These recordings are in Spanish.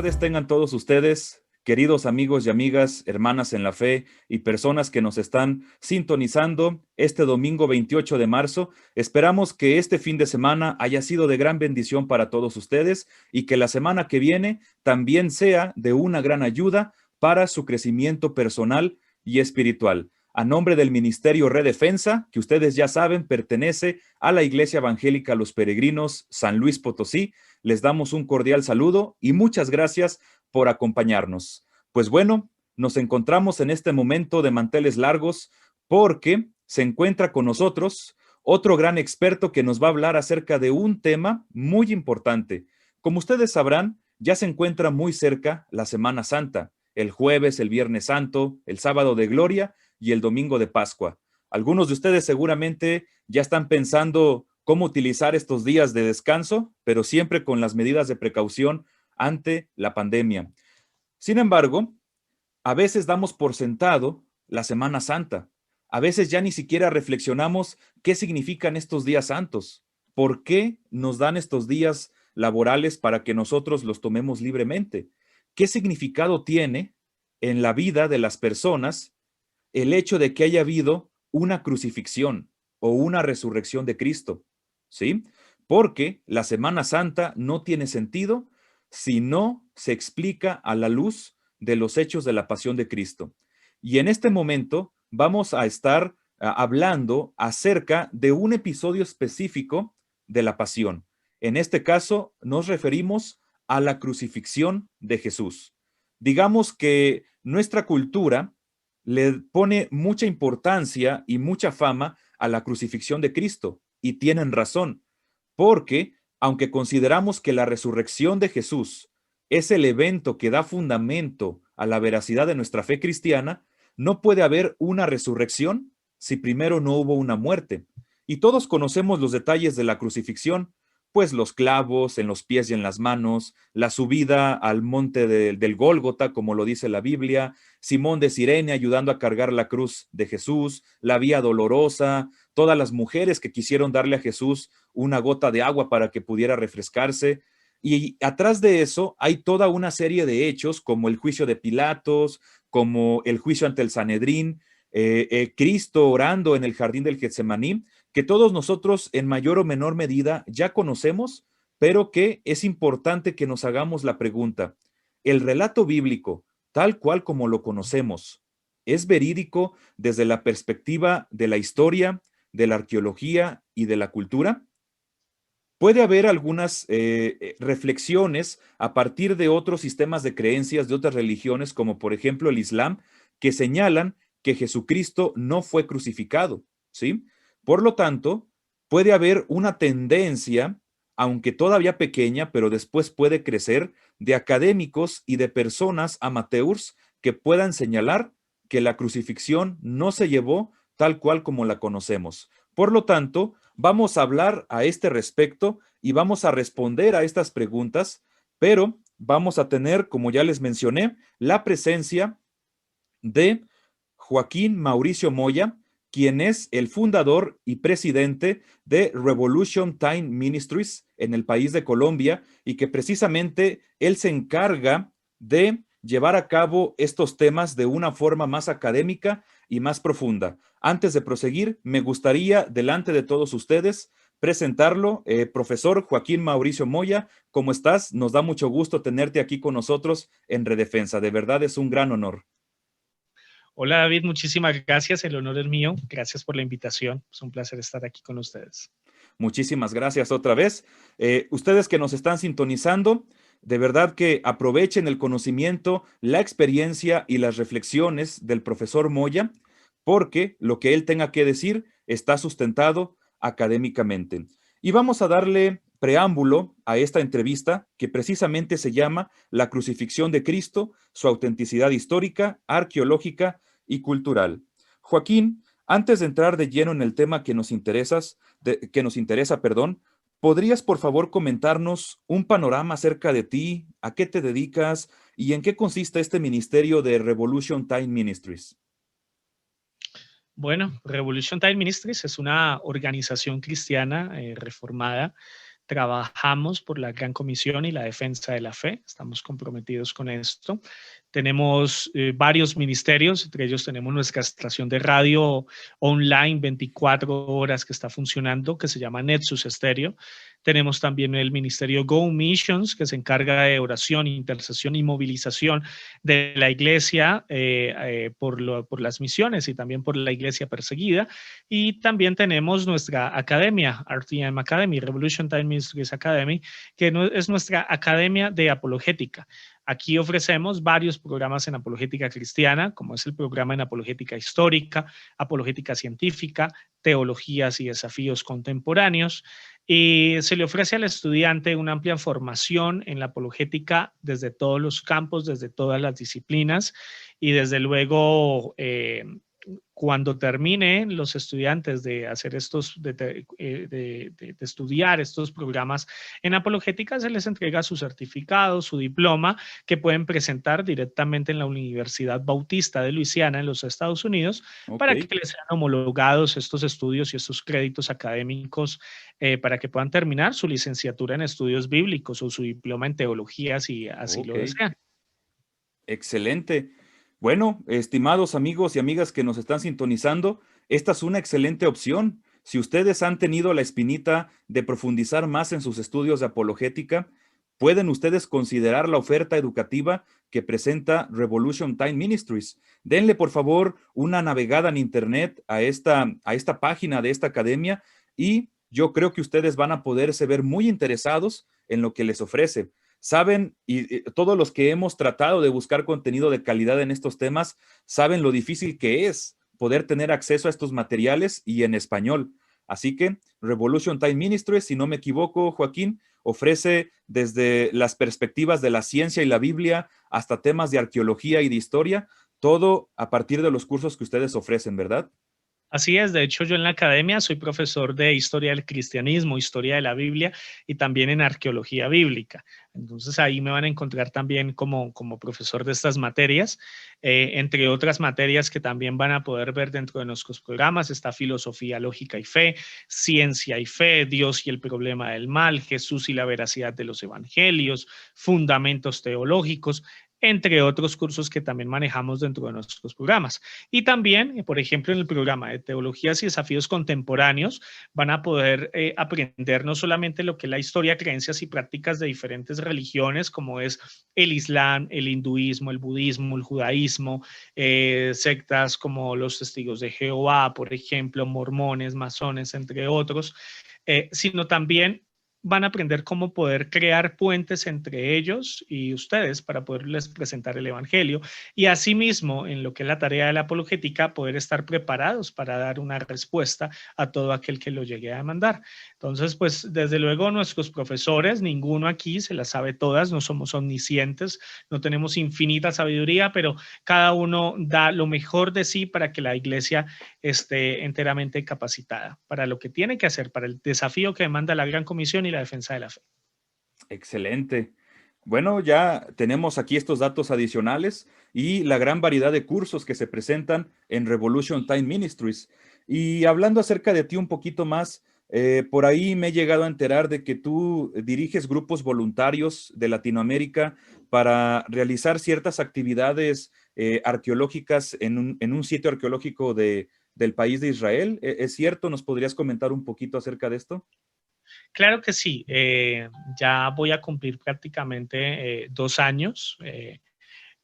tardes tengan todos ustedes, queridos amigos y amigas, hermanas en la fe y personas que nos están sintonizando este domingo 28 de marzo. Esperamos que este fin de semana haya sido de gran bendición para todos ustedes y que la semana que viene también sea de una gran ayuda para su crecimiento personal y espiritual. A nombre del Ministerio Redefensa, que ustedes ya saben, pertenece a la Iglesia Evangélica Los Peregrinos San Luis Potosí, les damos un cordial saludo y muchas gracias por acompañarnos. Pues bueno, nos encontramos en este momento de manteles largos porque se encuentra con nosotros otro gran experto que nos va a hablar acerca de un tema muy importante. Como ustedes sabrán, ya se encuentra muy cerca la Semana Santa, el jueves, el Viernes Santo, el sábado de Gloria y el domingo de Pascua. Algunos de ustedes seguramente ya están pensando cómo utilizar estos días de descanso, pero siempre con las medidas de precaución ante la pandemia. Sin embargo, a veces damos por sentado la Semana Santa. A veces ya ni siquiera reflexionamos qué significan estos días santos. ¿Por qué nos dan estos días laborales para que nosotros los tomemos libremente? ¿Qué significado tiene en la vida de las personas el hecho de que haya habido una crucifixión o una resurrección de Cristo? ¿Sí? Porque la Semana Santa no tiene sentido si no se explica a la luz de los hechos de la pasión de Cristo. Y en este momento vamos a estar hablando acerca de un episodio específico de la pasión. En este caso nos referimos a la crucifixión de Jesús. Digamos que nuestra cultura le pone mucha importancia y mucha fama a la crucifixión de Cristo, y tienen razón, porque aunque consideramos que la resurrección de Jesús es el evento que da fundamento a la veracidad de nuestra fe cristiana, no puede haber una resurrección si primero no hubo una muerte. Y todos conocemos los detalles de la crucifixión, pues los clavos en los pies y en las manos, la subida al monte del Gólgota, como lo dice la Biblia, Simón de Cirene ayudando a cargar la cruz de Jesús, la vía dolorosa, todas las mujeres que quisieron darle a Jesús una gota de agua para que pudiera refrescarse. Y atrás de eso hay toda una serie de hechos, como el juicio de Pilatos, como el juicio ante el Sanedrín, Cristo orando en el jardín del Getsemaní, que todos nosotros en mayor o menor medida ya conocemos, pero que es importante que nos hagamos la pregunta: ¿el relato bíblico, tal cual como lo conocemos, es verídico desde la perspectiva de la historia, de la arqueología y de la cultura? Puede haber algunas reflexiones a partir de otros sistemas de creencias de otras religiones, como por ejemplo el Islam, que señalan que Jesucristo no fue crucificado, ¿sí? Por lo tanto, puede haber una tendencia, aunque todavía pequeña, pero después puede crecer, de académicos y de personas amateurs que puedan señalar que la crucifixión no se llevó tal cual como la conocemos. Por lo tanto, vamos a hablar a este respecto y vamos a responder a estas preguntas, pero vamos a tener, como ya les mencioné, la presencia de Joaquín Mauricio Moya, quien es el fundador y presidente de Revolution Time Ministries en el país de Colombia, y que precisamente él se encarga de llevar a cabo estos temas de una forma más académica y más profunda. Antes de proseguir, me gustaría, delante de todos ustedes, presentarlo. Profesor Joaquín Mauricio Moya, ¿cómo estás? Nos da mucho gusto tenerte aquí con nosotros en Redefensa. De verdad es un gran honor. Hola David, muchísimas gracias, el honor es mío, gracias por la invitación, es un placer estar aquí con ustedes. Muchísimas gracias otra vez. Ustedes que nos están sintonizando, de verdad que aprovechen el conocimiento, la experiencia y las reflexiones del profesor Moya, porque lo que él tenga que decir está sustentado académicamente. Y vamos a darle preámbulo a esta entrevista que precisamente se llama La crucifixión de Cristo, su autenticidad histórica, arqueológica y cultural. Joaquín, antes de entrar de lleno en el tema que nos interesa, perdón, ¿podrías por favor comentarnos un panorama acerca de ti, a qué te dedicas y en qué consiste este ministerio de Revolution Time Ministries? Bueno, Revolution Time Ministries es una organización cristiana reformada trabajamos por la Gran Comisión y la defensa de la fe. Estamos comprometidos con esto. Tenemos varios ministerios, entre ellos tenemos nuestra estación de radio online 24 horas que está funcionando, que se llama Nexus Estéreo. Tenemos también el ministerio Go Missions, que se encarga de oración, intercesión y movilización de la iglesia por las misiones y también por la iglesia perseguida. Y también tenemos nuestra academia, RTM Academy, Revolution Time Ministries Academy, que es nuestra academia de apologética. Aquí ofrecemos varios programas en apologética cristiana, como es el programa en apologética histórica, apologética científica, teologías y desafíos contemporáneos. Y se le ofrece al estudiante una amplia formación en la apologética desde todos los campos, desde todas las disciplinas y desde luego cuando terminen los estudiantes de hacer de estudiar estos programas en apologética, se les entrega su certificado, su diploma, que pueden presentar directamente en la Universidad Bautista de Luisiana en los Estados Unidos, para que les sean homologados estos estudios y estos créditos académicos para que puedan terminar su licenciatura en estudios bíblicos o su diploma en teología, si así lo desean. Excelente. Bueno, estimados amigos y amigas que nos están sintonizando, esta es una excelente opción. Si ustedes han tenido la espinita de profundizar más en sus estudios de apologética, pueden ustedes considerar la oferta educativa que presenta Revolution Time Ministries. Denle, por favor, una navegada en internet a esta página de esta academia y yo creo que ustedes van a poderse ver muy interesados en lo que les ofrece. Saben, y todos los que hemos tratado de buscar contenido de calidad en estos temas, saben lo difícil que es poder tener acceso a estos materiales y en español. Así que Revolution Time Ministries, si no me equivoco, Joaquín, ofrece desde las perspectivas de la ciencia y la Biblia hasta temas de arqueología y de historia, todo a partir de los cursos que ustedes ofrecen, ¿verdad? Así es, de hecho yo en la academia soy profesor de historia del cristianismo, historia de la Biblia y también en arqueología bíblica. Entonces ahí me van a encontrar también como profesor de estas materias, entre otras materias que también van a poder ver dentro de nuestros programas. Está filosofía, lógica y fe, ciencia y fe, Dios y el problema del mal, Jesús y la veracidad de los evangelios, fundamentos teológicos, entre otros cursos que también manejamos dentro de nuestros programas. Y también, por ejemplo, en el programa de Teologías y Desafíos Contemporáneos, van a poder aprender no solamente lo que es la historia, creencias y prácticas de diferentes religiones, como es el Islam, el hinduismo, el budismo, el judaísmo, sectas como los Testigos de Jehová, por ejemplo, mormones, masones, entre otros, sino también van a aprender cómo poder crear puentes entre ellos y ustedes para poderles presentar el evangelio y asimismo en lo que es la tarea de la apologética poder estar preparados para dar una respuesta a todo aquel que lo llegue a demandar. Entonces, pues desde luego nuestros profesores, ninguno aquí se las sabe todas, no somos omniscientes, no tenemos infinita sabiduría, pero cada uno da lo mejor de sí para que la iglesia esté enteramente capacitada para lo que tiene que hacer, para el desafío que demanda la Gran Comisión y la defensa de la fe. Excelente. Bueno, ya tenemos aquí estos datos adicionales y la gran variedad de cursos que se presentan en Revolution Time Ministries. Y hablando acerca de ti un poquito más, por ahí me he llegado a enterar de que tú diriges grupos voluntarios de Latinoamérica para realizar ciertas actividades arqueológicas en un sitio arqueológico del país de Israel. ¿Es cierto? ¿Nos podrías comentar un poquito acerca de esto? Claro que sí, ya voy a cumplir prácticamente 2 años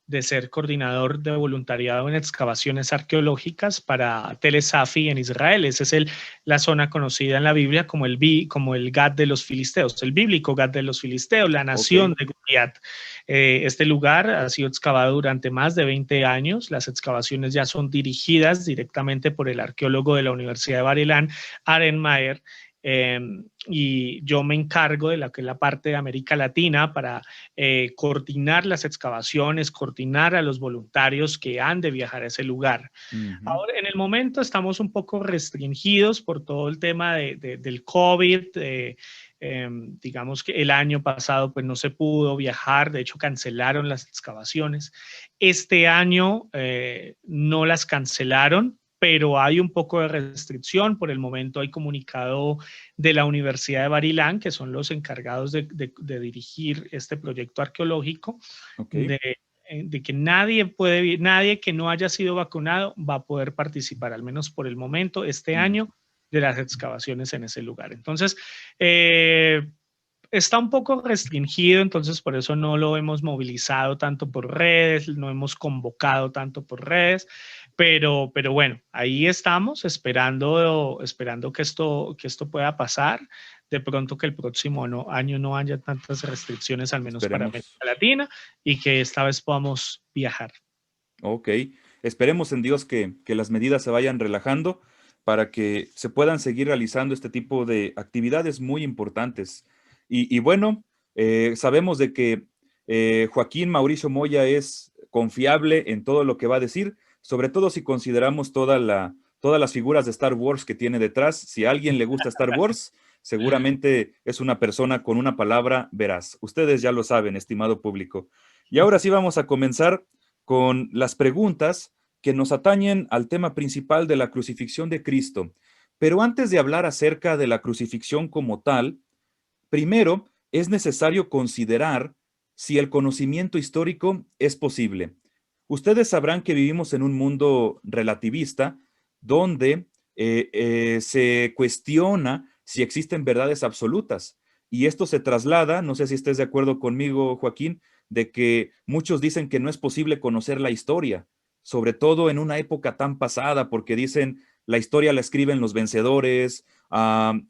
de ser coordinador de voluntariado en excavaciones arqueológicas para Telesafi en Israel. Esa es la zona conocida en la Biblia como el Gad de los Filisteos, el bíblico Gad de los Filisteos, la nación de Goliat. Este lugar ha sido excavado durante más de 20 años. Las excavaciones ya son dirigidas directamente por el arqueólogo de la Universidad de Bar-Ilan, Aren Maher, y yo me encargo de la que es la parte de América Latina para coordinar las excavaciones, coordinar a los voluntarios que han de viajar a ese lugar. Ahora, en el momento estamos un poco restringidos por todo el tema del COVID. Digamos que el año pasado pues no se pudo viajar, de hecho cancelaron las excavaciones. Este año no las cancelaron, pero hay un poco de restricción. Por el momento hay comunicado de la Universidad de Barilán, que son los encargados de dirigir este proyecto arqueológico, Ok. de que nadie que no haya sido vacunado va a poder participar, al menos por el momento, este Mm. año, de las excavaciones en ese lugar. Entonces, está un poco restringido, entonces por eso no lo hemos movilizado tanto por redes, no hemos convocado tanto por redes, pero bueno, ahí estamos esperando que esto pueda pasar. De pronto que el próximo año no haya tantas restricciones, al menos para América Esperemos. Latina, y que esta vez podamos viajar. Ok. Esperemos en Dios que las medidas se vayan relajando para que se puedan seguir realizando este tipo de actividades muy importantes. Y bueno, sabemos de que Joaquín Mauricio Moya es confiable en todo lo que va a decir, sobre todo si consideramos todas las figuras de Star Wars que tiene detrás. Si a alguien le gusta Star Wars, seguramente es una persona con una palabra veraz. Ustedes ya lo saben, estimado público. Y ahora sí vamos a comenzar con las preguntas que nos atañen al tema principal de la crucifixión de Cristo. Pero antes de hablar acerca de la crucifixión como tal, primero es necesario considerar si el conocimiento histórico es posible. Ustedes sabrán que vivimos en un mundo relativista donde se cuestiona si existen verdades absolutas. Y esto se traslada, no sé si estés de acuerdo conmigo, Joaquín, de que muchos dicen que no es posible conocer la historia, sobre todo en una época tan pasada, porque dicen la historia la escriben los vencedores, a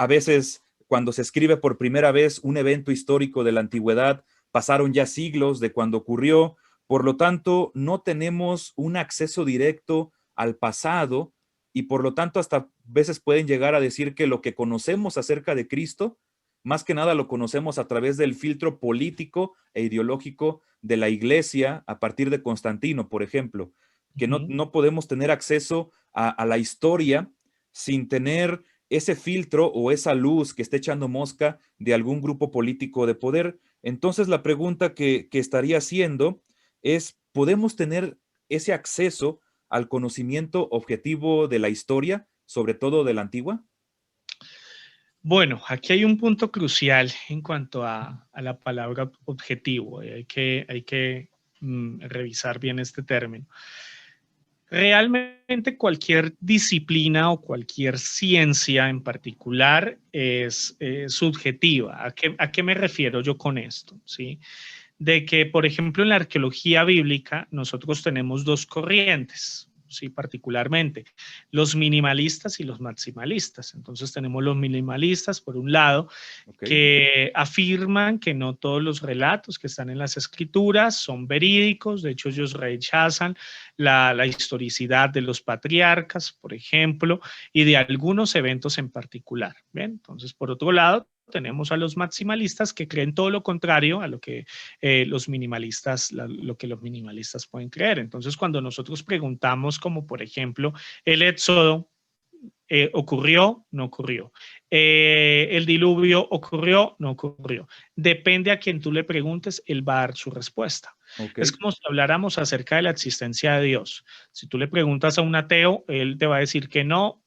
veces cuando se escribe por primera vez un evento histórico de la antigüedad, pasaron ya siglos de cuando ocurrió, por lo tanto, no tenemos un acceso directo al pasado y por lo tanto hasta veces pueden llegar a decir que lo que conocemos acerca de Cristo, más que nada lo conocemos a través del filtro político e ideológico de la iglesia a partir de Constantino, por ejemplo, que no podemos tener acceso a la historia sin tener ese filtro o esa luz que esté echando mosca de algún grupo político de poder. Entonces la pregunta que estaría haciendo es, ¿podemos tener ese acceso al conocimiento objetivo de la historia, sobre todo de la antigua? Bueno, aquí hay un punto crucial en cuanto a la palabra objetivo. Hay que revisar bien este término. Realmente cualquier disciplina o cualquier ciencia en particular es subjetiva. A qué me refiero yo con esto? ¿Sí? De que, por ejemplo, en la arqueología bíblica nosotros tenemos dos corrientes, sí, particularmente, los minimalistas y los maximalistas. Entonces tenemos los minimalistas, por un lado, Okay. que afirman que no todos los relatos que están en las escrituras son verídicos, de hecho ellos rechazan la historicidad de los patriarcas, por ejemplo, y de algunos eventos en particular. ¿Bien? Entonces, por otro lado, tenemos a los maximalistas que creen todo lo contrario a lo que los minimalistas, lo que los minimalistas pueden creer. Entonces, cuando nosotros preguntamos, como por ejemplo, el éxodo, ¿ocurrió? No ocurrió. ¿El diluvio ocurrió? No ocurrió. Depende a quien tú le preguntes, él va a dar su respuesta. Es Okay. como si habláramos acerca de la existencia de Dios. Si tú le preguntas a un ateo, él te va a decir que no,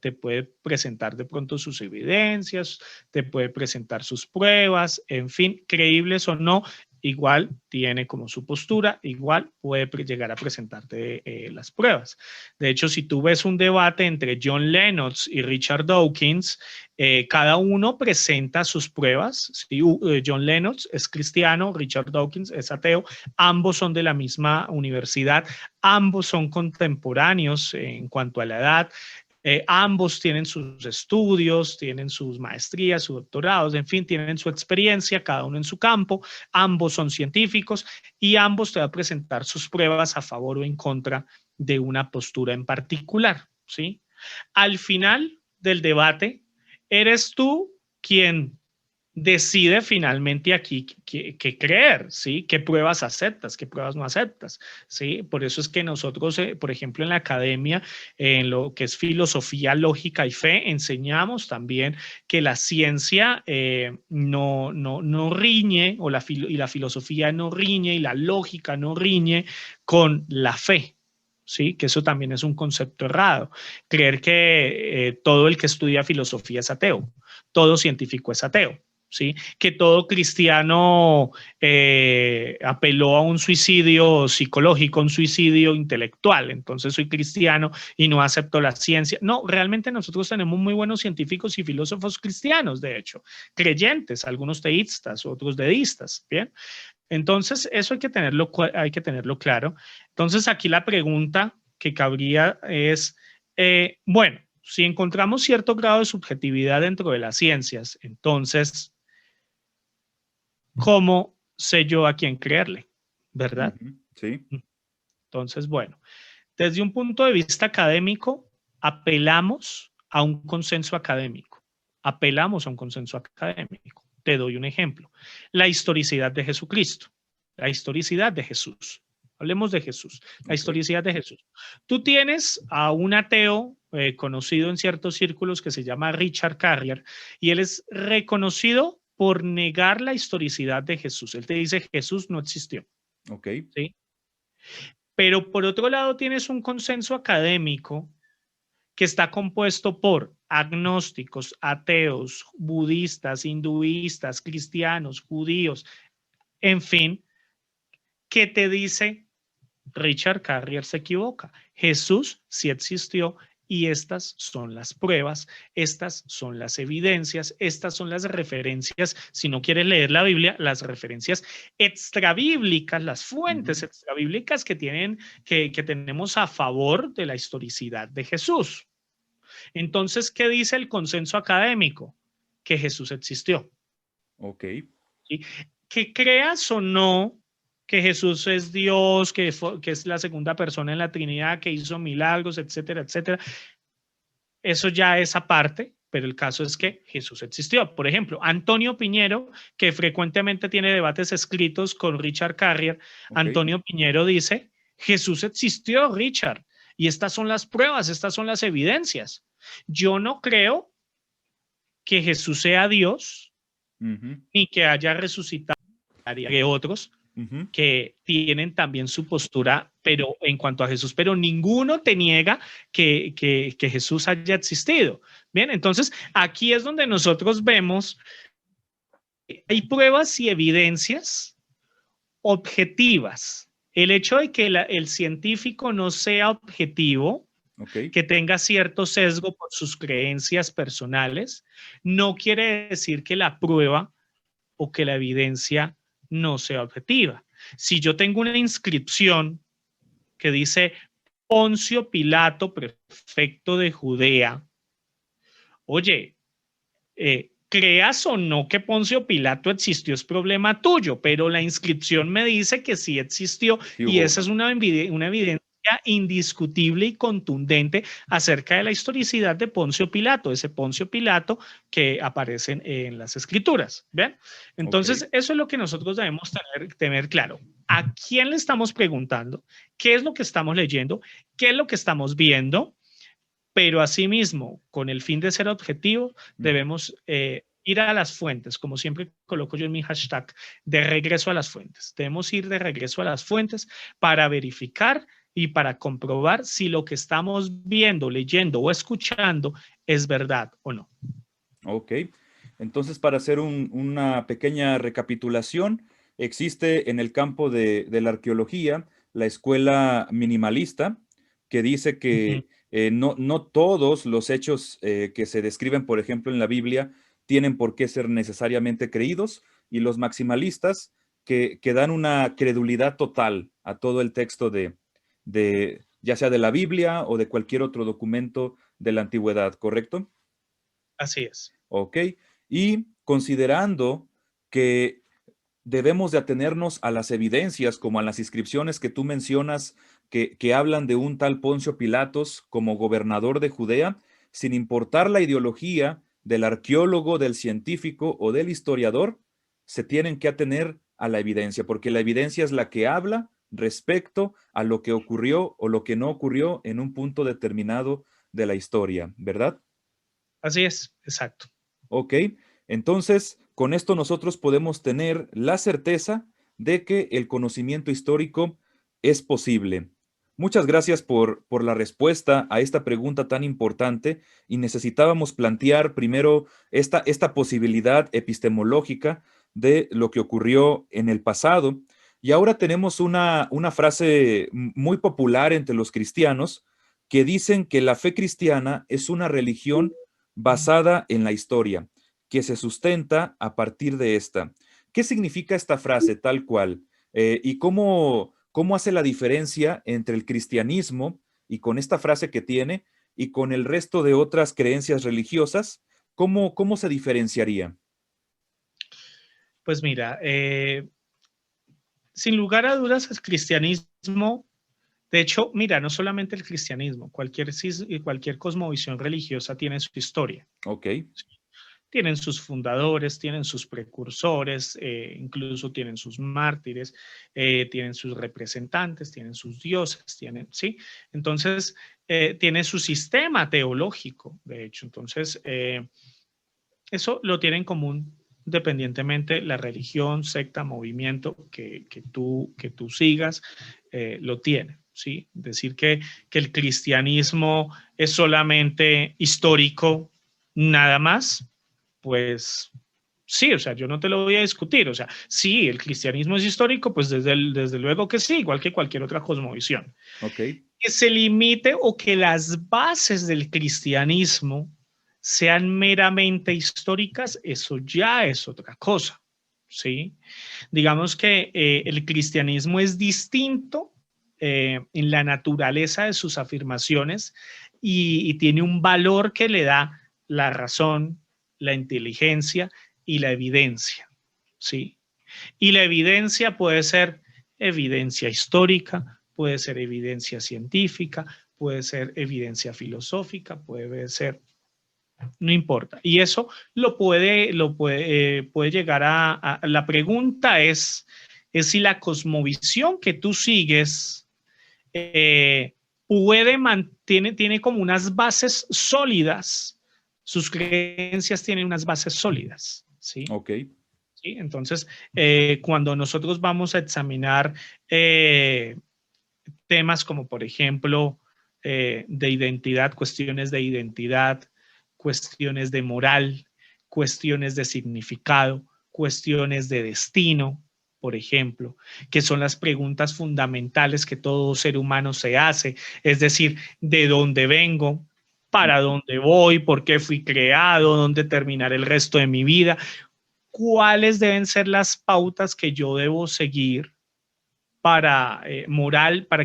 te puede presentar de pronto sus evidencias, te puede presentar sus pruebas, en fin, creíbles o no, igual tiene como su postura, igual puede llegar a presentarte las pruebas. De hecho, si tú ves un debate entre John Lennox y Richard Dawkins, cada uno presenta sus pruebas. ¿Sí? John Lennox es cristiano, Richard Dawkins es ateo, ambos son de la misma universidad, ambos son contemporáneos en cuanto a la edad. Ambos tienen sus estudios, tienen sus maestrías, sus doctorados, en fin, tienen su experiencia, cada uno en su campo, ambos son científicos y ambos te van a presentar sus pruebas a favor o en contra de una postura en particular, ¿sí? Al final del debate, eres tú quien decide finalmente aquí qué creer, ¿sí? ¿Qué pruebas aceptas, qué pruebas no aceptas? ¿Sí? Por eso es que nosotros, por ejemplo, en la academia, en lo que es filosofía, lógica y fe, enseñamos también que la ciencia no riñe, y la filosofía no riñe, y la lógica no riñe con la fe. ¿sí? Que eso también es un concepto errado. Creer que todo el que estudia filosofía es ateo, todo científico es ateo. ¿Sí? Que todo cristiano apeló a un suicidio psicológico, un suicidio intelectual. Entonces soy cristiano y no acepto la ciencia. No, realmente nosotros tenemos muy buenos científicos y filósofos cristianos, de hecho, creyentes, algunos teístas, otros deístas. Bien. Entonces, eso hay que tenerlo claro. Entonces, aquí la pregunta que cabría es, bueno, si encontramos cierto grado de subjetividad dentro de las ciencias, entonces, ¿cómo sé yo a quién creerle? ¿Verdad? Sí. Entonces, bueno, desde un punto de vista académico, apelamos a un consenso académico. Apelamos a un consenso académico. Te doy un ejemplo. La historicidad de Jesucristo. La historicidad de Jesús. Hablemos de Jesús. La Ok. historicidad de Jesús. Tú tienes a un ateo conocido en ciertos círculos que se llama Richard Carrier y él es reconocido por negar la historicidad de Jesús. Él te dice Jesús no existió. Ok. ¿Sí? Pero por otro lado tienes un consenso académico que está compuesto por agnósticos, ateos, budistas, hinduistas, cristianos, judíos, en fin, que te dice Richard Carrier se equivoca. Jesús sí existió y estas son las pruebas, estas son las evidencias, estas son las referencias. Si no quieres leer la Biblia, las referencias extrabíblicas, las fuentes extrabíblicas que tenemos a favor de la historicidad de Jesús. Entonces, ¿qué dice el consenso académico? Que Jesús existió. Ok. ¿Sí? Que creas o no que Jesús es Dios, que es la segunda persona en la Trinidad, que hizo milagros, etcétera, etcétera. Eso ya es aparte, pero el caso es que Jesús existió. Por ejemplo, Antonio Piñero, que frecuentemente tiene debates escritos con Richard Carrier, Ok. Antonio Piñero dice, Jesús existió, Richard, y estas son las pruebas, estas son las evidencias. Yo no creo que Jesús sea Dios, ni que haya resucitado que otros, que tienen también su postura, pero en cuanto a Jesús, pero ninguno te niega que Jesús haya existido. Bien, entonces aquí es donde nosotros vemos, hay pruebas y evidencias objetivas. El hecho de que el científico no sea objetivo, Ok. que tenga cierto sesgo por sus creencias personales, no quiere decir que la prueba o que la evidencia no sea objetiva. Si yo tengo una inscripción que dice Poncio Pilato, prefecto de Judea, oye, creas o no que Poncio Pilato existió es problema tuyo, pero la inscripción me dice que sí existió Sí y hubo esa es uno. una evidencia indiscutible y contundente acerca de la historicidad de Poncio Pilato, ese Poncio Pilato que aparece en las escrituras. ¿Ven? Ok. Entonces, eso es lo que nosotros debemos tener claro. ¿A quién le estamos preguntando? ¿Qué es lo que estamos leyendo? ¿Qué es lo que estamos viendo? Pero asimismo, con el fin de ser objetivo, debemos ir a las fuentes, como siempre coloco yo en mi hashtag, de regreso a las fuentes. Debemos ir de regreso a las fuentes para verificar y para comprobar si lo que estamos viendo, leyendo o escuchando es verdad o no. Ok. Entonces, para hacer una pequeña recapitulación, existe en el campo de la arqueología la escuela minimalista que dice Uh -huh. que no todos los hechos que se describen, por ejemplo, en la Biblia, tienen por qué ser necesariamente creídos, y los maximalistas que dan una credulidad total a todo el texto ya sea de la Biblia o de cualquier otro documento de la antigüedad, ¿correcto? Así es. Ok, y considerando que debemos de atenernos a las evidencias, como a las inscripciones que tú mencionas, que hablan de un tal Poncio Pilatos como gobernador de Judea, sin importar la ideología del arqueólogo, del científico o del historiador, se tienen que atener a la evidencia, porque la evidencia es la que habla respecto a lo que ocurrió o lo que no ocurrió en un punto determinado de la historia, ¿verdad? Así es, exacto. Ok, entonces con esto nosotros podemos tener la certeza de que el conocimiento histórico es posible. Muchas gracias por la respuesta a esta pregunta tan importante y necesitábamos plantear primero esta posibilidad epistemológica de lo que ocurrió en el pasado. Y ahora tenemos una frase muy popular entre los cristianos que dicen que la fe cristiana es una religión basada en la historia, que se sustenta a partir de esta. ¿Qué significa esta frase tal cual? ¿Y cómo hace la diferencia entre el cristianismo y con esta frase que tiene y con el resto de otras creencias religiosas? ¿Cómo se diferenciaría? Pues mira, sin lugar a dudas, el cristianismo, de hecho, mira, no solamente el cristianismo, cualquier cosmovisión religiosa tiene su historia. Ok, Tienen sus fundadores, tienen sus precursores, incluso tienen sus mártires, tienen sus representantes, tienen sus dioses, tienen, ¿sí? Entonces, tiene su sistema teológico, de hecho. Entonces, eso lo tiene en común independientemente la religión, secta, movimiento que tú sigas, lo tiene. ¿Sí? Decir que el cristianismo es solamente histórico, nada más, pues sí, o sea, yo no te lo voy a discutir. O sea, sí, el cristianismo es histórico, pues desde luego que sí, igual que cualquier otra cosmovisión. ok, Que se limite o que las bases del cristianismo sean meramente históricas, eso ya es otra cosa, ¿sí? Digamos que el cristianismo es distinto en la naturaleza de sus afirmaciones y tiene un valor que le da la razón, la inteligencia y la evidencia, ¿sí? Y la evidencia puede ser evidencia histórica, puede ser evidencia científica, puede ser evidencia filosófica, puede ser, no importa. Y eso puede llegar la pregunta es si la cosmovisión que tú sigues tiene como unas bases sólidas, sus creencias tienen unas bases sólidas, ¿sí? ok, ¿Sí? Entonces, cuando nosotros vamos a examinar temas como, por ejemplo, de identidad, cuestiones de moral, cuestiones de significado, cuestiones de destino, por ejemplo, que son las preguntas fundamentales que todo ser humano se hace, es decir, ¿de dónde vengo? ¿Para dónde voy? ¿Por qué fui creado? ¿Dónde terminará el resto de mi vida? ¿Cuáles deben ser las pautas que yo debo seguir para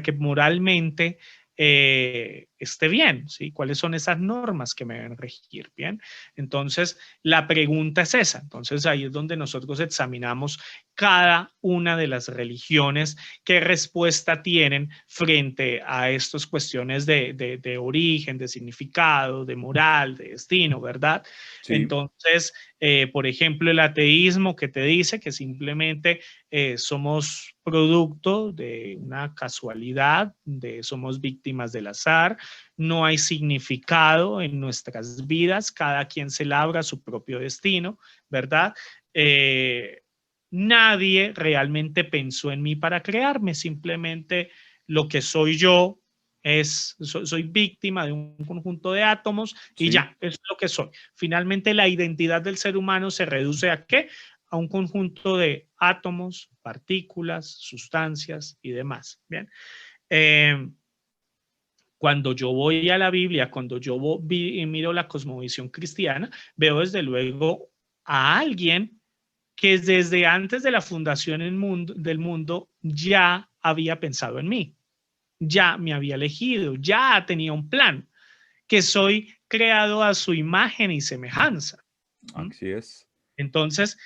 que moralmente esté bien? ¿Sí? ¿Cuáles son esas normas que me deben regir? Bien. Entonces, la pregunta es esa. Entonces, ahí es donde nosotros examinamos cada una de las religiones, qué respuesta tienen frente a estas cuestiones de origen, de significado, de moral, de destino, ¿verdad? sí, Entonces, por ejemplo, el ateísmo que te dice que simplemente somos producto de una casualidad, somos víctimas del azar, no hay significado en nuestras vidas, cada quien se labra su propio destino, ¿verdad? Nadie realmente pensó en mí para crearme, simplemente lo que soy yo soy víctima de un conjunto de átomos y sí, ya, es lo que soy. Finalmente, la identidad del ser humano se reduce ¿a qué? A un conjunto de átomos, partículas, sustancias y demás. Bien. Eh, Cuando yo voy a la Biblia, cuando yo y miro la cosmovisión cristiana, veo desde luego a alguien que desde antes de la fundación del mundo ya había pensado en mí, ya me había elegido, ya tenía un plan, que soy creado a su imagen y semejanza. ¿Mm? así es, Entonces,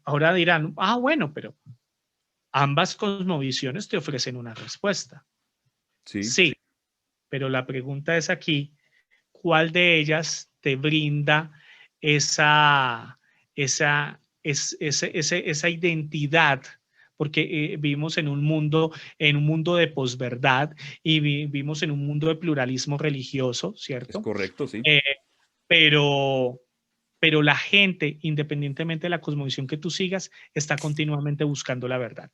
ahora dirán, bueno, pero ambas cosmovisiones te ofrecen una respuesta. sí, Sí, pero la pregunta es aquí, ¿cuál de ellas te brinda esa, esa identidad? Porque vivimos en un mundo de posverdad y vivimos en un mundo de pluralismo religioso, es ¿cierto? correcto, sí, Eh, pero, pero la gente, independientemente de la cosmovisión que tú sigas, está continuamente buscando la verdad.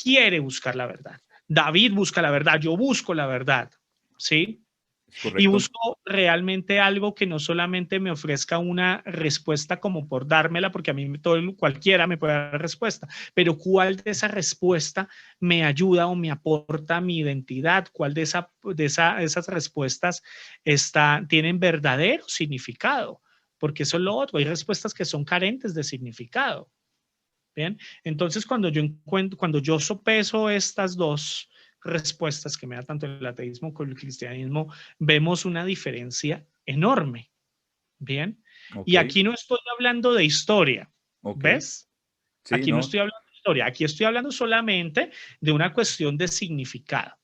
Quiere buscar la verdad. David busca la verdad, yo busco la verdad, ¿sí? ¿Es Y correcto? busco realmente algo que no solamente me ofrezca una respuesta como por dármela, porque a mí cualquiera me puede dar respuesta, pero cuál de esa respuesta me ayuda o me aporta mi identidad, cuál esas respuestas tienen verdadero significado, porque eso es lo otro, hay respuestas que son carentes de significado. Bien, entonces cuando yo sopeso estas dos respuestas que me da tanto el ateísmo como el cristianismo, vemos una diferencia enorme. Bien, Ok, y aquí no estoy hablando de historia, ok. ¿ves? Sí, Aquí no no. estoy hablando de historia, aquí estoy hablando solamente de una cuestión de significado.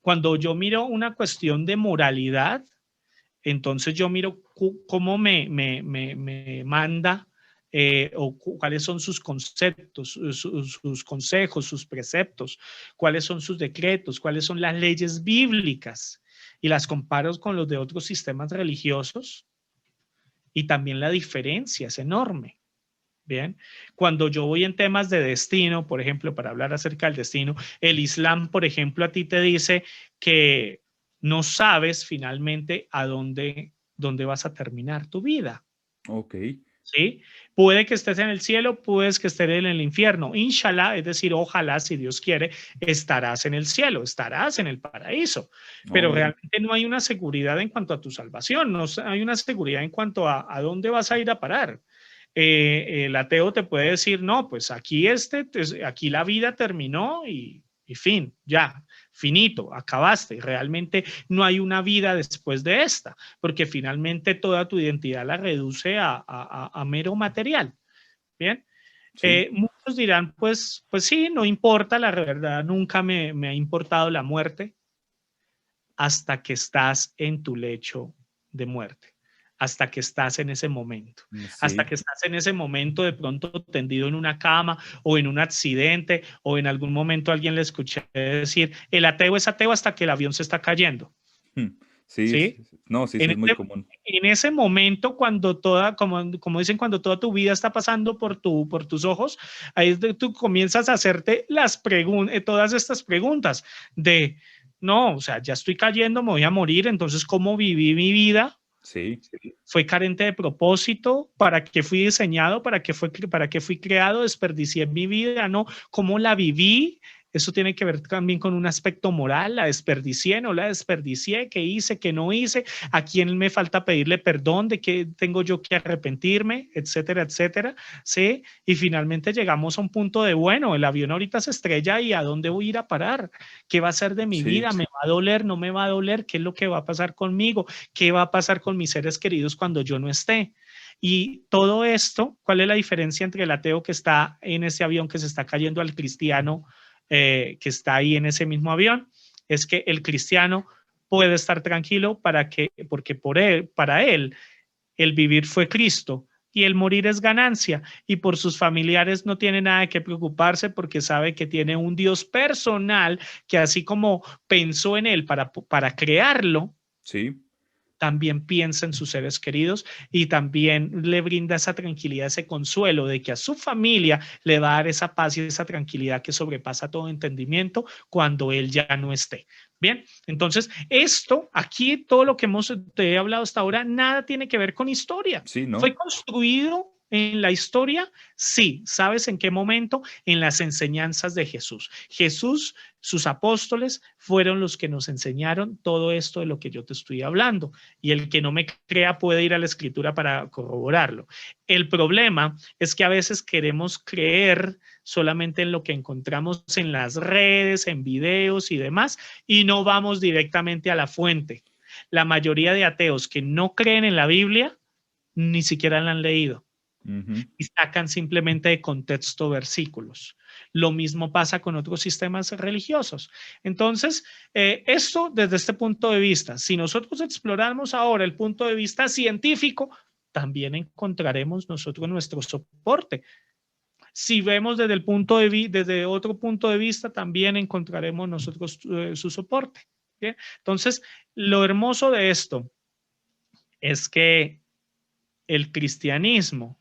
Cuando yo miro una cuestión de moralidad, entonces yo miro cómo me manda o cuáles son sus conceptos, sus consejos, sus preceptos, cuáles son sus decretos, cuáles son las leyes bíblicas y las comparo con los de otros sistemas religiosos y también la diferencia es enorme. Bien, cuando yo voy en temas de destino, por ejemplo, para hablar acerca del destino, el Islam, por ejemplo, a ti te dice que no sabes finalmente dónde vas a terminar tu vida. Ok. ¿Sí? Puede que estés en el cielo, puedes que estés en el infierno. Inshallah, es decir, ojalá, si Dios quiere, estarás en el cielo, estarás en el paraíso. Pero Oh, realmente no hay una seguridad en cuanto a tu salvación, no hay una seguridad en cuanto a dónde vas a ir a parar. El ateo te puede decir, no, pues aquí la vida terminó y fin, ya, finito, acabaste. Realmente no hay una vida después de esta, porque finalmente toda tu identidad la reduce a mero material. Bien, sí. muchos dirán, pues sí, no importa, la verdad, nunca me ha importado la muerte hasta que estás en tu lecho de muerte, hasta que estás en ese momento, hasta Sí. que estás en ese momento de pronto tendido en una cama o en un accidente o en algún momento alguien le escuché decir, el ateo es ateo hasta que el avión se está cayendo, Sí, ¿sí? no, sí, sí, En es muy ese, común. en ese momento, como dicen, cuando toda tu vida está pasando por tus ojos, ahí es donde tú comienzas a hacerte todas estas preguntas de, no, o sea, ya estoy cayendo, me voy a morir, entonces, ¿cómo viví mi vida? Sí, ¿Fue carente de propósito? ¿Para qué fui diseñado? ¿Para qué fui creado? ¿Desperdicié mi vida? ¿No? ¿Cómo la viví? Eso tiene que ver también con un aspecto moral. ¿La desperdicié? ¿No la desperdicié? ¿Qué hice? ¿Qué no hice? ¿A quién me falta pedirle perdón? ¿De qué tengo yo que arrepentirme? Etcétera, etcétera. ¿Sí? Y finalmente llegamos a un punto de, bueno, el avión ahorita se estrella y ¿a dónde voy a ir a parar? ¿Qué va a ser de mi sí, vida? ¿Me va a doler? ¿No me va a doler? ¿Qué es lo que va a pasar conmigo? ¿Qué va a pasar con mis seres queridos cuando yo no esté? Y todo esto, ¿cuál es la diferencia entre el ateo que está en ese avión que se está cayendo al cristiano que está ahí en ese mismo avión? Es que el cristiano puede estar tranquilo porque para él, el vivir fue Cristo y el morir es ganancia y por sus familiares no tiene nada que preocuparse porque sabe que tiene un Dios personal que así como pensó en él para crearlo, sí, también piensa en sus seres queridos y también le brinda esa tranquilidad, ese consuelo de que a su familia le va a dar esa paz y esa tranquilidad que sobrepasa todo entendimiento cuando él ya no esté. Bien, entonces aquí, todo lo que te he hablado hasta ahora, nada tiene que ver con historia. sí, ¿Fue ¿no? construido en la historia? Sí. ¿Sabes en qué momento? En las enseñanzas de Jesús. Jesús, sus apóstoles, fueron los que nos enseñaron todo esto de lo que yo te estoy hablando y el que no me crea puede ir a la escritura para corroborarlo. El problema es que a veces queremos creer solamente en lo que encontramos en las redes, en videos y demás, y no vamos directamente a la fuente. La mayoría de ateos que no creen en la Biblia ni siquiera la han leído Ujú. y sacan simplemente de contexto versículos. Lo mismo pasa con otros sistemas religiosos. Entonces, esto desde este punto de vista, si nosotros exploramos ahora el punto de vista científico, también encontraremos nosotros nuestro soporte. Si vemos desde otro punto de vista, también encontraremos nosotros su soporte. ¿Bien? Entonces, lo hermoso de esto es que el cristianismo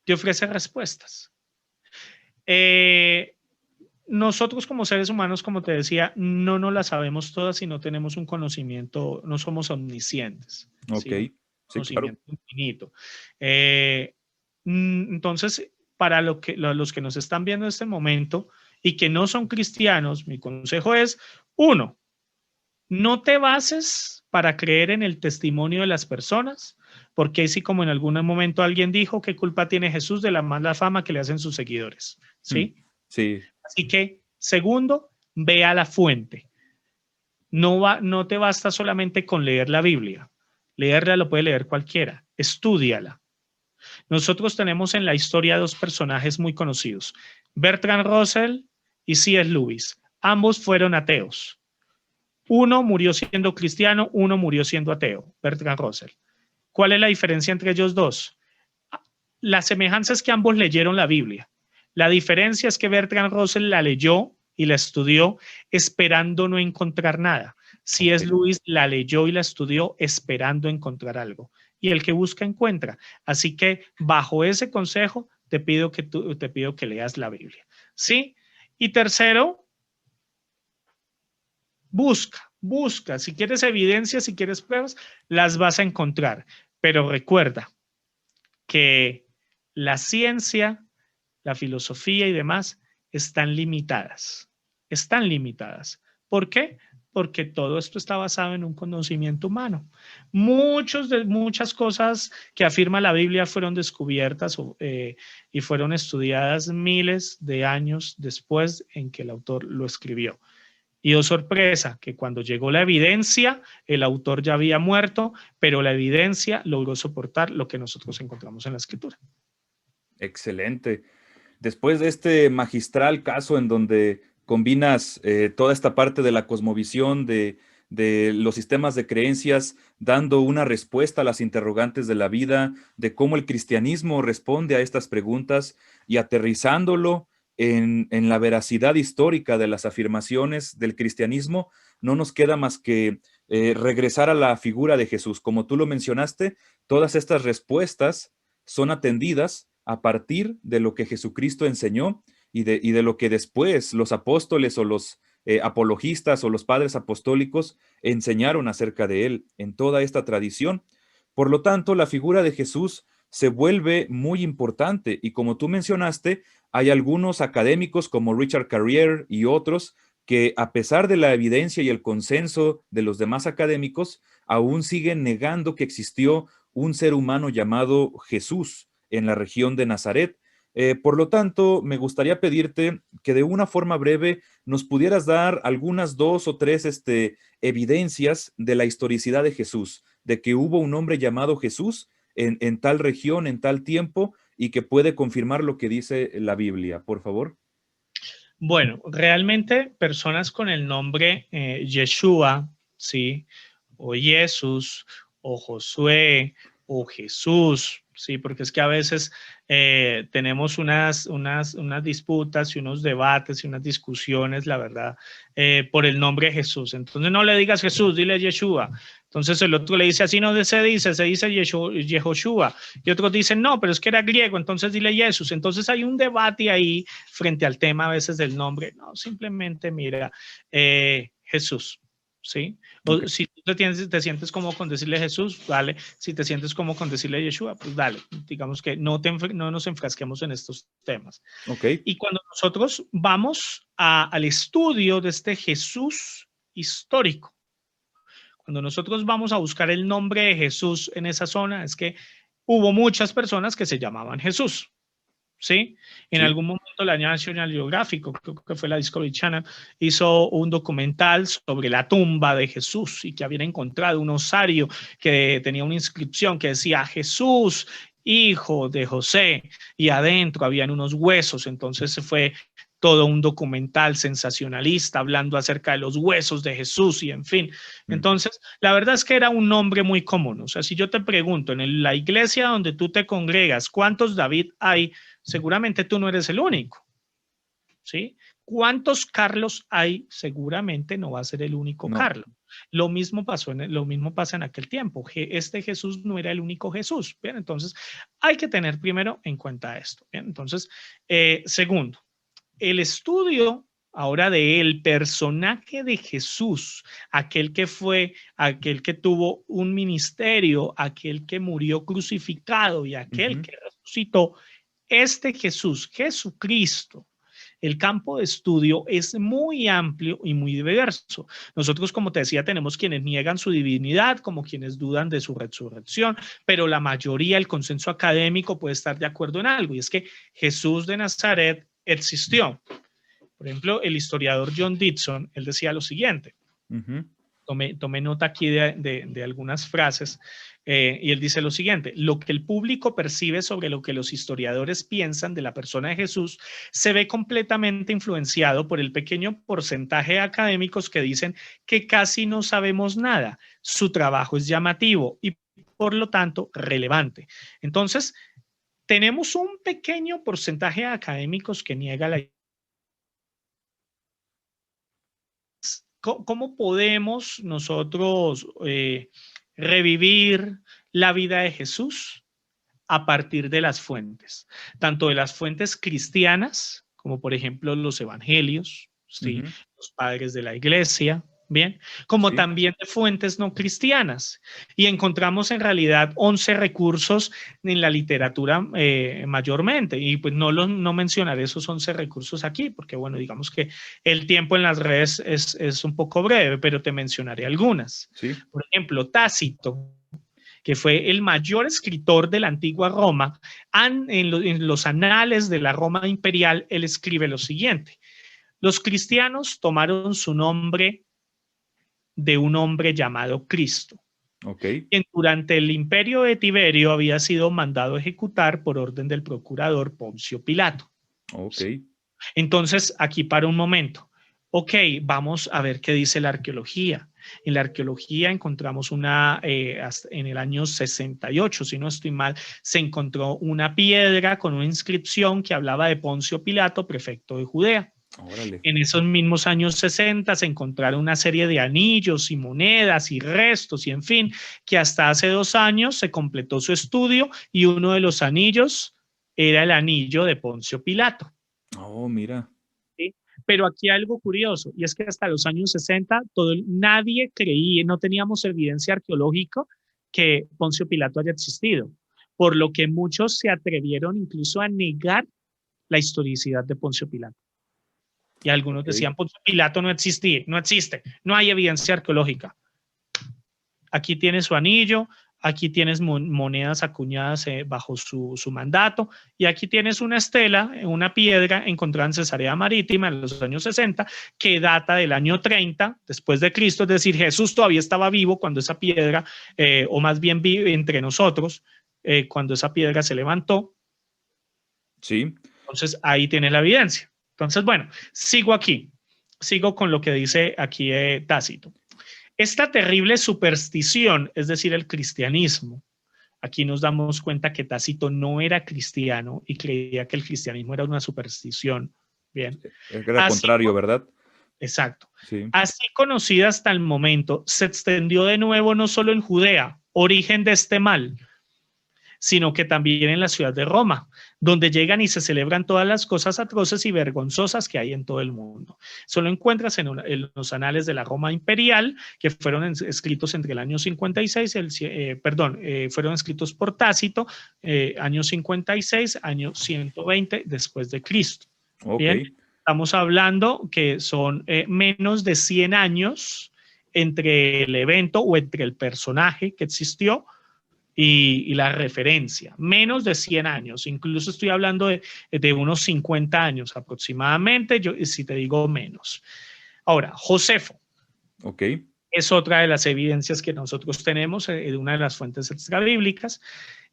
te ofrece respuestas. Eh, nosotros como seres humanos, como te decía, no nos las sabemos todas y no tenemos un conocimiento, no somos omniscientes, Ok, ¿sí? Un sí, claro. conocimiento infinito. Eh, entonces, para los que nos están viendo en este momento y que no son cristianos, mi consejo es, uno, no te bases para creer en el testimonio de las personas, porque así como en algún momento alguien dijo, ¿qué culpa tiene Jesús de la mala fama que le hacen sus seguidores? Mm, ¿Sí? sí, Así que, segundo, ve a la fuente. No te basta solamente con leer la Biblia. Leerla lo puede leer cualquiera. Estúdiala. Nosotros tenemos en la historia dos personajes muy conocidos, Bertrand Russell y C.S. Lewis. Ambos fueron ateos. Uno murió siendo cristiano, uno murió siendo ateo, Bertrand Russell. ¿Cuál es la diferencia entre ellos dos? La semejanza es que ambos leyeron la Biblia. La diferencia es que Bertrand Russell la leyó y la estudió esperando no encontrar nada. C.S. ok. Lewis la leyó y la estudió esperando encontrar algo. Y el que busca encuentra. Así que bajo ese consejo te pido que leas la Biblia. ¿Sí? Y tercero, busca. Si quieres evidencia, si quieres pruebas, las vas a encontrar. Pero recuerda que la ciencia, la filosofía y demás están limitadas. Están limitadas. ¿Por qué? Porque todo esto está basado en un conocimiento humano. Muchas cosas que afirma la Biblia fueron descubiertas y fueron estudiadas miles de años después en que el autor lo escribió. Y oh sorpresa, que cuando llegó la evidencia, el autor ya había muerto, pero la evidencia logró soportar lo que nosotros encontramos en la escritura. Excelente. Después de este magistral caso en donde combinas toda esta parte de la cosmovisión, de los sistemas de creencias, dando una respuesta a las interrogantes de la vida, de cómo el cristianismo responde a estas preguntas y aterrizándolo en la veracidad histórica de las afirmaciones del cristianismo, no nos queda más que regresar a la figura de Jesús. Como tú lo mencionaste, todas estas respuestas son atendidas a partir de lo que Jesucristo enseñó y de lo que después los apóstoles o los apologistas o los padres apostólicos enseñaron acerca de él en toda esta tradición. Por lo tanto, la figura de Jesús se vuelve muy importante y como tú mencionaste, hay algunos académicos como Richard Carrier y otros que a pesar de la evidencia y el consenso de los demás académicos, aún siguen negando que existió un ser humano llamado Jesús en la región de Nazaret. Por lo tanto, me gustaría pedirte que de una forma breve nos pudieras dar algunas dos o tres evidencias de la historicidad de Jesús, de que hubo un hombre llamado Jesús en tal región, en tal tiempo, y que puede confirmar lo que dice la Biblia. Por favor. Bueno, realmente personas con el nombre Yeshua, ¿sí? O Jesús, o Josué, o Jesús, ¿sí? Porque es que a veces tenemos unas disputas y unos debates y unas discusiones, la verdad, por el nombre Jesús. Entonces no le digas Jesús, dile Yeshua. Entonces el otro le dice, así no se dice Yehoshua. Y otros dicen, no, pero es que era griego, entonces dile Jesús. Entonces hay un debate ahí frente al tema a veces del nombre. No, simplemente mira, Jesús. ¿Sí? O Okay. si tú te sientes cómodo con decirle Jesús, dale. Si te sientes cómodo con decirle Yeshua, pues dale. Digamos que no nos enfrasquemos en estos temas. Ok. Y cuando nosotros vamos al estudio de este Jesús histórico, cuando nosotros vamos a buscar el nombre de Jesús en esa zona, es que hubo muchas personas que se llamaban Jesús. ¿Sí? En Sí. algún momento la National Geographic, creo que fue la Discovery Channel, hizo un documental sobre la tumba de Jesús y que habían encontrado un osario que tenía una inscripción que decía Jesús, hijo de José, y adentro habían unos huesos. Entonces fue todo un documental sensacionalista hablando acerca de los huesos de Jesús y en fin. Mm. Entonces, la verdad es que era un nombre muy común. O sea, si yo te pregunto, en la iglesia donde tú te congregas, ¿cuántos David hay? Seguramente tú no eres el único, ¿sí? ¿Cuántos Carlos hay? Seguramente no va a ser el único No. Carlos. Lo mismo pasa en aquel tiempo. Este Jesús no era el único Jesús. Bien, entonces hay que tener primero en cuenta esto. Bien, entonces, segundo, el estudio ahora del personaje de Jesús, aquel que fue, aquel que tuvo un ministerio, aquel que murió crucificado y aquel que resucitó, este Jesús, Jesucristo. El campo de estudio es muy amplio y muy diverso. Nosotros, como te decía, tenemos quienes niegan su divinidad, como quienes dudan de su resurrección, pero la mayoría, el consenso académico puede estar de acuerdo en algo, y es que Jesús de Nazaret existió. Por ejemplo, el historiador John Dixon, él decía lo siguiente. Tomé nota aquí de algunas frases, y él dice lo siguiente: lo que el público percibe sobre lo que los historiadores piensan de la persona de Jesús se ve completamente influenciado por el pequeño porcentaje de académicos que dicen que casi no sabemos nada. Su trabajo es llamativo y por lo tanto relevante. Entonces, tenemos un pequeño porcentaje de académicos que niega la. ¿Cómo podemos nosotros revivir la vida de Jesús? A partir de las fuentes, tanto de las fuentes cristianas, como por ejemplo los evangelios, ¿sí? Los padres de la iglesia, bien, como también de fuentes no cristianas. Y encontramos en realidad 11 recursos en la literatura mayormente, y pues no mencionaré esos 11 recursos aquí, porque bueno, digamos que el tiempo en las redes es un poco breve, pero te mencionaré algunas. Por ejemplo, Tácito, que fue el mayor escritor de la antigua Roma, en los anales de la Roma imperial, él escribe lo siguiente: los cristianos tomaron su nombre de un hombre llamado Cristo, quien durante el imperio de Tiberio había sido mandado a ejecutar por orden del procurador Poncio Pilato. Entonces, aquí para un momento. Vamos a ver qué dice la arqueología. En la arqueología encontramos en el año 68, si no estoy mal, se encontró una piedra con una inscripción que hablaba de Poncio Pilato, prefecto de Judea. En esos mismos años 60 se encontraron una serie de anillos y monedas y restos, y en fin, que hasta hace 2 años se completó su estudio y uno de los anillos era el anillo de Poncio Pilato. Mira. ¿Sí? Pero aquí hay algo curioso, y es que hasta los años 60 nadie creía, no teníamos evidencia arqueológica que Poncio Pilato haya existido, por lo que muchos se atrevieron incluso a negar la historicidad de Poncio Pilato. Y algunos decían, Poncio Pilato no existe, no hay evidencia arqueológica. Aquí tiene su anillo, aquí tienes monedas acuñadas bajo su mandato, y aquí tienes una estela, una piedra encontrada en Cesarea Marítima en los años 60, que data del año 30 después de Cristo, es decir, Jesús todavía estaba vivo cuando esa piedra, o más bien vive entre nosotros, cuando esa piedra se levantó. Entonces ahí tienes la evidencia. Entonces, bueno, sigo con lo que dice aquí Tácito. Esta terrible superstición, es decir, el cristianismo, aquí nos damos cuenta que Tácito no era cristiano y creía que el cristianismo era una superstición. Bien. Era contrario, ¿verdad? Exacto. Así conocida hasta el momento, se extendió de nuevo no solo en Judea, origen de este mal, sino que también en la ciudad de Roma, donde llegan y se celebran todas las cosas atroces y vergonzosas que hay en todo el mundo. Solo encuentras en los anales de la Roma imperial, que fueron escritos entre el año 56, fueron escritos por Tácito, año 56, año 120 después de Cristo. Bien, estamos hablando que son menos de 100 años entre el evento o entre el personaje que existió y la referencia, menos de 100 años, incluso estoy hablando de unos 50 años aproximadamente, si te digo menos. Ahora, Josefo. Es otra de las evidencias que nosotros tenemos, de una de las fuentes extrabíblicas,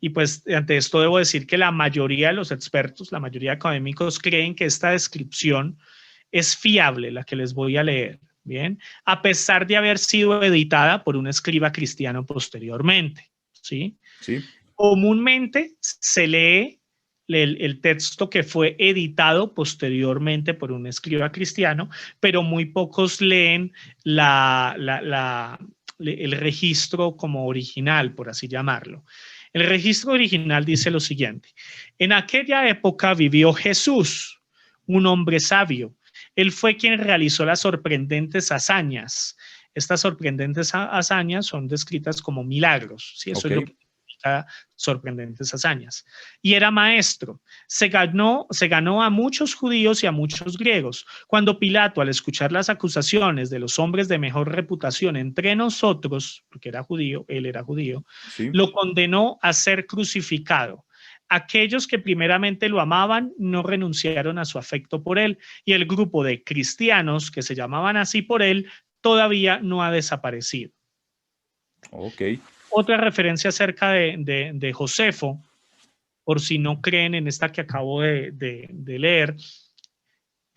y pues ante esto debo decir que la mayoría de los expertos, la mayoría de académicos creen que esta descripción es fiable, la que les voy a leer, bien, a pesar de haber sido editada por un escriba cristiano posteriormente. ¿Sí? Comúnmente se lee el texto que fue editado posteriormente por un escriba cristiano, pero muy pocos leen el registro como original, por así llamarlo. El registro original dice lo siguiente: en aquella época vivió Jesús, un hombre sabio, Él fue quien realizó las sorprendentes hazañas. Estas sorprendentes hazañas son descritas como milagros, ¿sí? Eso es lo que significa sorprendentes hazañas. Y era maestro. Se ganó a muchos judíos y a muchos griegos. Cuando Pilato, al escuchar las acusaciones de los hombres de mejor reputación entre nosotros, porque era judío, él era judío, Sí. lo condenó a ser crucificado. Aquellos que primeramente lo amaban no renunciaron a su afecto por él, y el grupo de cristianos que se llamaban así por él todavía no ha desaparecido. Ok. Otra referencia acerca de Josefo, por si no creen en esta que acabo de leer,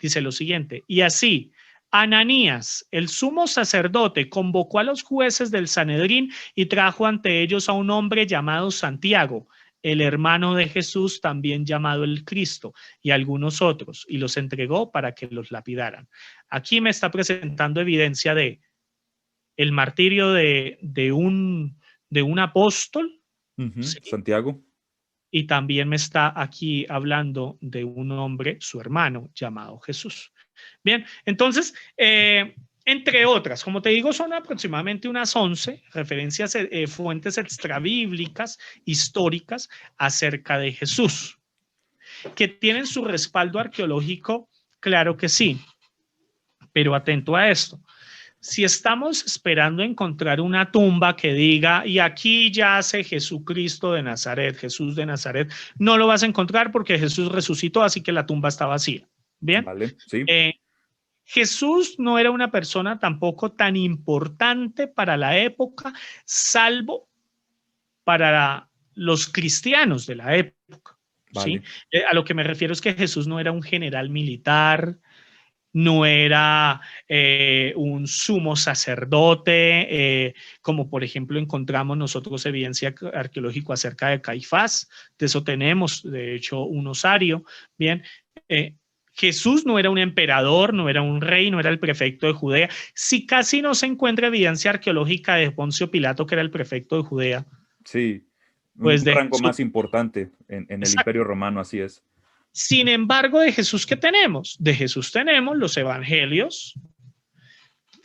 dice lo siguiente: y así Ananías, el sumo sacerdote, convocó a los jueces del Sanedrín y trajo ante ellos a un hombre llamado Santiago, el hermano de Jesús, también llamado el Cristo, y algunos otros, y los entregó para que los lapidaran. Aquí me está presentando evidencia de el martirio de un apóstol, ¿sí? Santiago. Y también me está aquí hablando de un hombre, su hermano, llamado Jesús. Bien, entonces, entre otras, como te digo, son aproximadamente unas 11 referencias, fuentes extrabíblicas, históricas, acerca de Jesús, que tienen su respaldo arqueológico, claro que sí, pero atento a esto. Si estamos esperando encontrar una tumba que diga, y aquí yace Jesucristo de Nazaret, Jesús de Nazaret, no lo vas a encontrar porque Jesús resucitó, así que la tumba está vacía. Bien. Vale, sí. Jesús no era una persona tampoco tan importante para la época, salvo para los cristianos de la época. Vale. ¿Sí? A lo que me refiero es que Jesús no era un general militar, no era un sumo sacerdote, como por ejemplo encontramos nosotros evidencia arqueológica acerca de Caifás. De eso tenemos, de hecho, un osario. Bien, Jesús no era un emperador, no era un rey, no era el prefecto de Judea. Si casi no se encuentra evidencia arqueológica de Poncio Pilato, que era el prefecto de Judea, Sí, un pues de rango Jesús. más importante en el Exacto. Imperio Romano, así es. Sin embargo, de Jesús, ¿qué tenemos? De Jesús tenemos los evangelios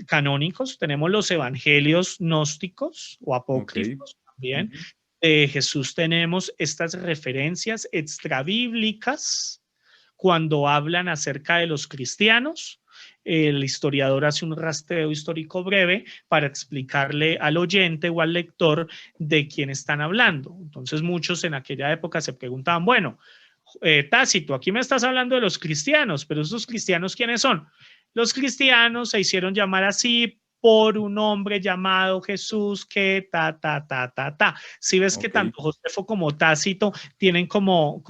canónicos, tenemos los evangelios gnósticos o apócrifos también. De Jesús tenemos estas referencias extrabíblicas cuando hablan acerca de los cristianos. El historiador hace un rastreo histórico breve para explicarle al oyente o al lector de quién están hablando. Entonces muchos en aquella época se preguntaban, bueno, Tácito, aquí me estás hablando de los cristianos, pero esos cristianos, ¿quiénes son? Los cristianos se hicieron llamar así por un hombre llamado Jesús que Si ves que tanto Josefo como Tácito tienen como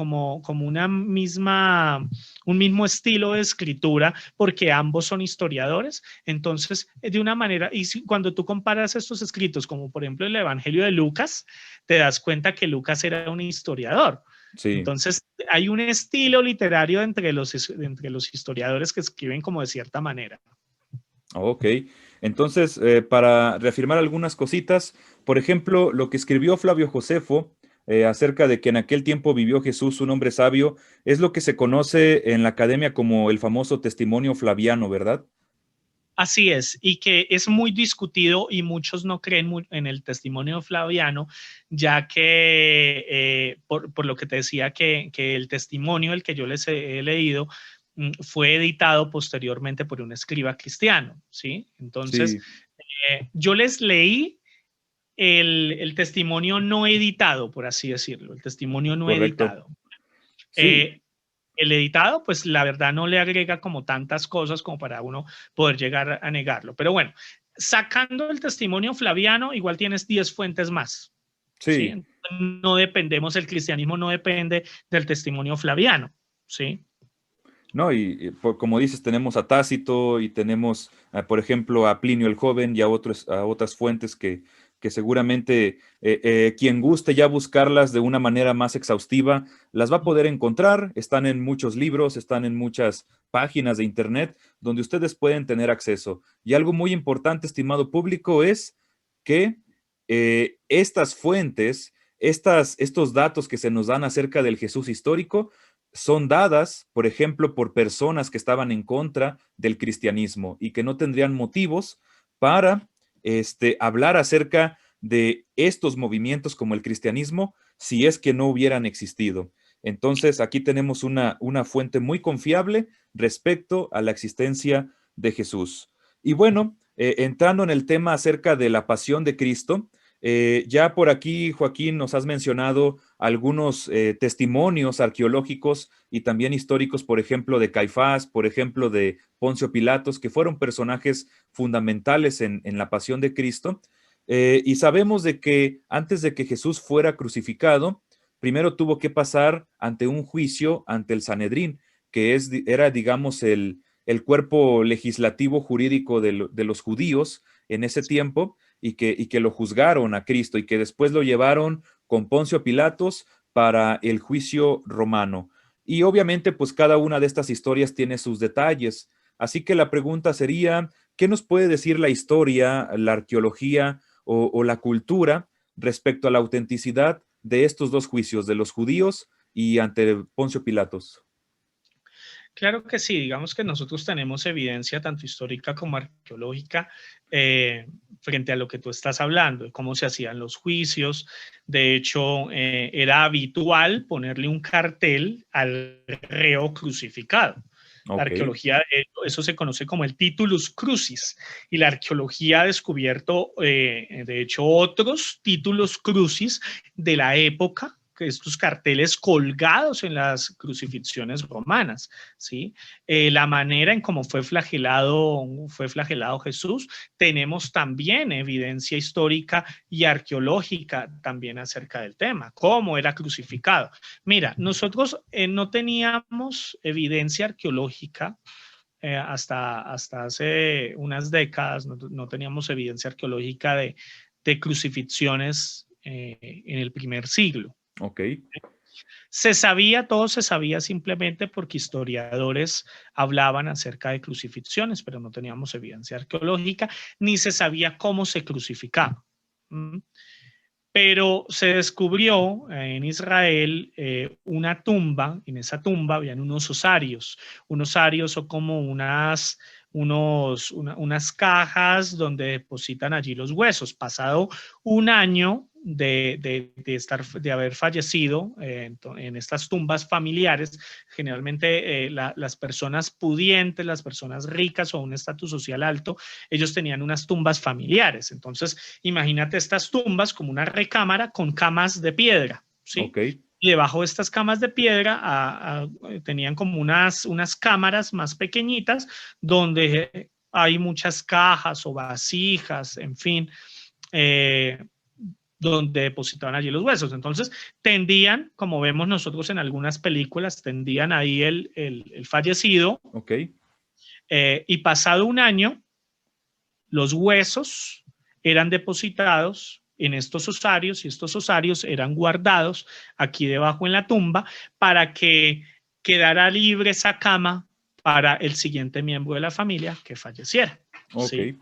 una misma, un mismo estilo de escritura, porque ambos son historiadores. Entonces, de una manera, y cuando tú comparas estos escritos, como por ejemplo el Evangelio de Lucas, te das cuenta que Lucas era un historiador. Sí. Entonces, hay un estilo literario entre los historiadores que escriben como de cierta manera. Ok, entonces, para reafirmar algunas cositas, por ejemplo, lo que escribió Flavio Josefo acerca de que en aquel tiempo vivió Jesús, un hombre sabio, es lo que se conoce en la academia como el famoso testimonio flaviano, ¿verdad? Así es, y que es muy discutido y muchos no creen en el testimonio flaviano, ya que por lo que te decía que el testimonio, el que yo les he leído, fue editado posteriormente por un escriba cristiano, ¿sí? Entonces, sí. Yo les leí el testimonio no editado, por así decirlo, el testimonio no Correcto. Editado. Sí. El editado, pues la verdad no le agrega como tantas cosas como para uno poder llegar a negarlo. Pero bueno, sacando el testimonio flaviano, igual tienes 10 fuentes más. Sí. ¿Sí? No dependemos, el cristianismo no depende del testimonio flaviano. Sí. No, y como dices, tenemos a Tácito y tenemos, por ejemplo, a Plinio el Joven y a otras fuentes que seguramente quien guste ya buscarlas de una manera más exhaustiva, las va a poder encontrar. Están en muchos libros, están en muchas páginas de internet donde ustedes pueden tener acceso. Y algo muy importante, estimado público, es que estas fuentes, estos datos que se nos dan acerca del Jesús histórico, son dadas, por ejemplo, por personas que estaban en contra del cristianismo y que no tendrían motivos para hablar acerca de estos movimientos como el cristianismo si es que no hubieran existido. Entonces, aquí tenemos una fuente muy confiable respecto a la existencia de Jesús. Y bueno, entrando en el tema acerca de la pasión de Cristo, ya por aquí, Joaquín, nos has mencionado algunos testimonios arqueológicos y también históricos, por ejemplo, de Caifás, por ejemplo, de Poncio Pilatos, que fueron personajes fundamentales en la pasión de Cristo. Y sabemos de que antes de que Jesús fuera crucificado, primero tuvo que pasar ante un juicio ante el Sanedrín, que era, digamos, el cuerpo legislativo jurídico de los judíos en ese tiempo y que lo juzgaron a Cristo y que después lo llevaron con Poncio Pilatos para el juicio romano. Y obviamente, pues cada una de estas historias tiene sus detalles. Así que la pregunta sería, ¿qué nos puede decir la historia, la arqueología o la cultura respecto a la autenticidad de estos dos juicios, de los judíos y ante Poncio Pilatos? Claro que sí, digamos que nosotros tenemos evidencia tanto histórica como arqueológica frente a lo que tú estás hablando, de cómo se hacían los juicios. De hecho, era habitual ponerle un cartel al reo crucificado. La Ok, arqueología, eso se conoce como el titulus crucis, y la arqueología ha descubierto, de hecho, otros títulos crucis de la época, que estos carteles colgados en las crucifixiones romanas, ¿sí? La manera en cómo fue flagelado Jesús, tenemos también evidencia histórica y arqueológica también acerca del tema, cómo era crucificado. Mira, nosotros no teníamos evidencia arqueológica hasta hace unas décadas, no teníamos evidencia arqueológica de crucifixiones en el primer siglo. ok, Todo se sabía simplemente porque historiadores hablaban acerca de crucifixiones, pero no teníamos evidencia arqueológica, ni se sabía cómo se crucificaba. Pero se descubrió en Israel una tumba. En esa tumba habían unos osarios. Unos osarios son como unas cajas donde depositan allí los huesos. Pasado un año de haber fallecido en estas tumbas familiares, generalmente las personas pudientes, las personas ricas o un estatus social alto, ellos tenían unas tumbas familiares. Entonces, imagínate estas tumbas como una recámara con camas de piedra, ¿sí? ok, Y debajo de estas camas de piedra tenían como unas cámaras más pequeñitas donde hay muchas cajas o vasijas, en fin, donde depositaban allí los huesos. Entonces, tendían, como vemos nosotros en algunas películas, tendían ahí el fallecido ok, y pasado un año, los huesos eran depositados en estos osarios y estos osarios eran guardados aquí debajo en la tumba para que quedara libre esa cama para el siguiente miembro de la familia que falleciera. ok, ¿Sí?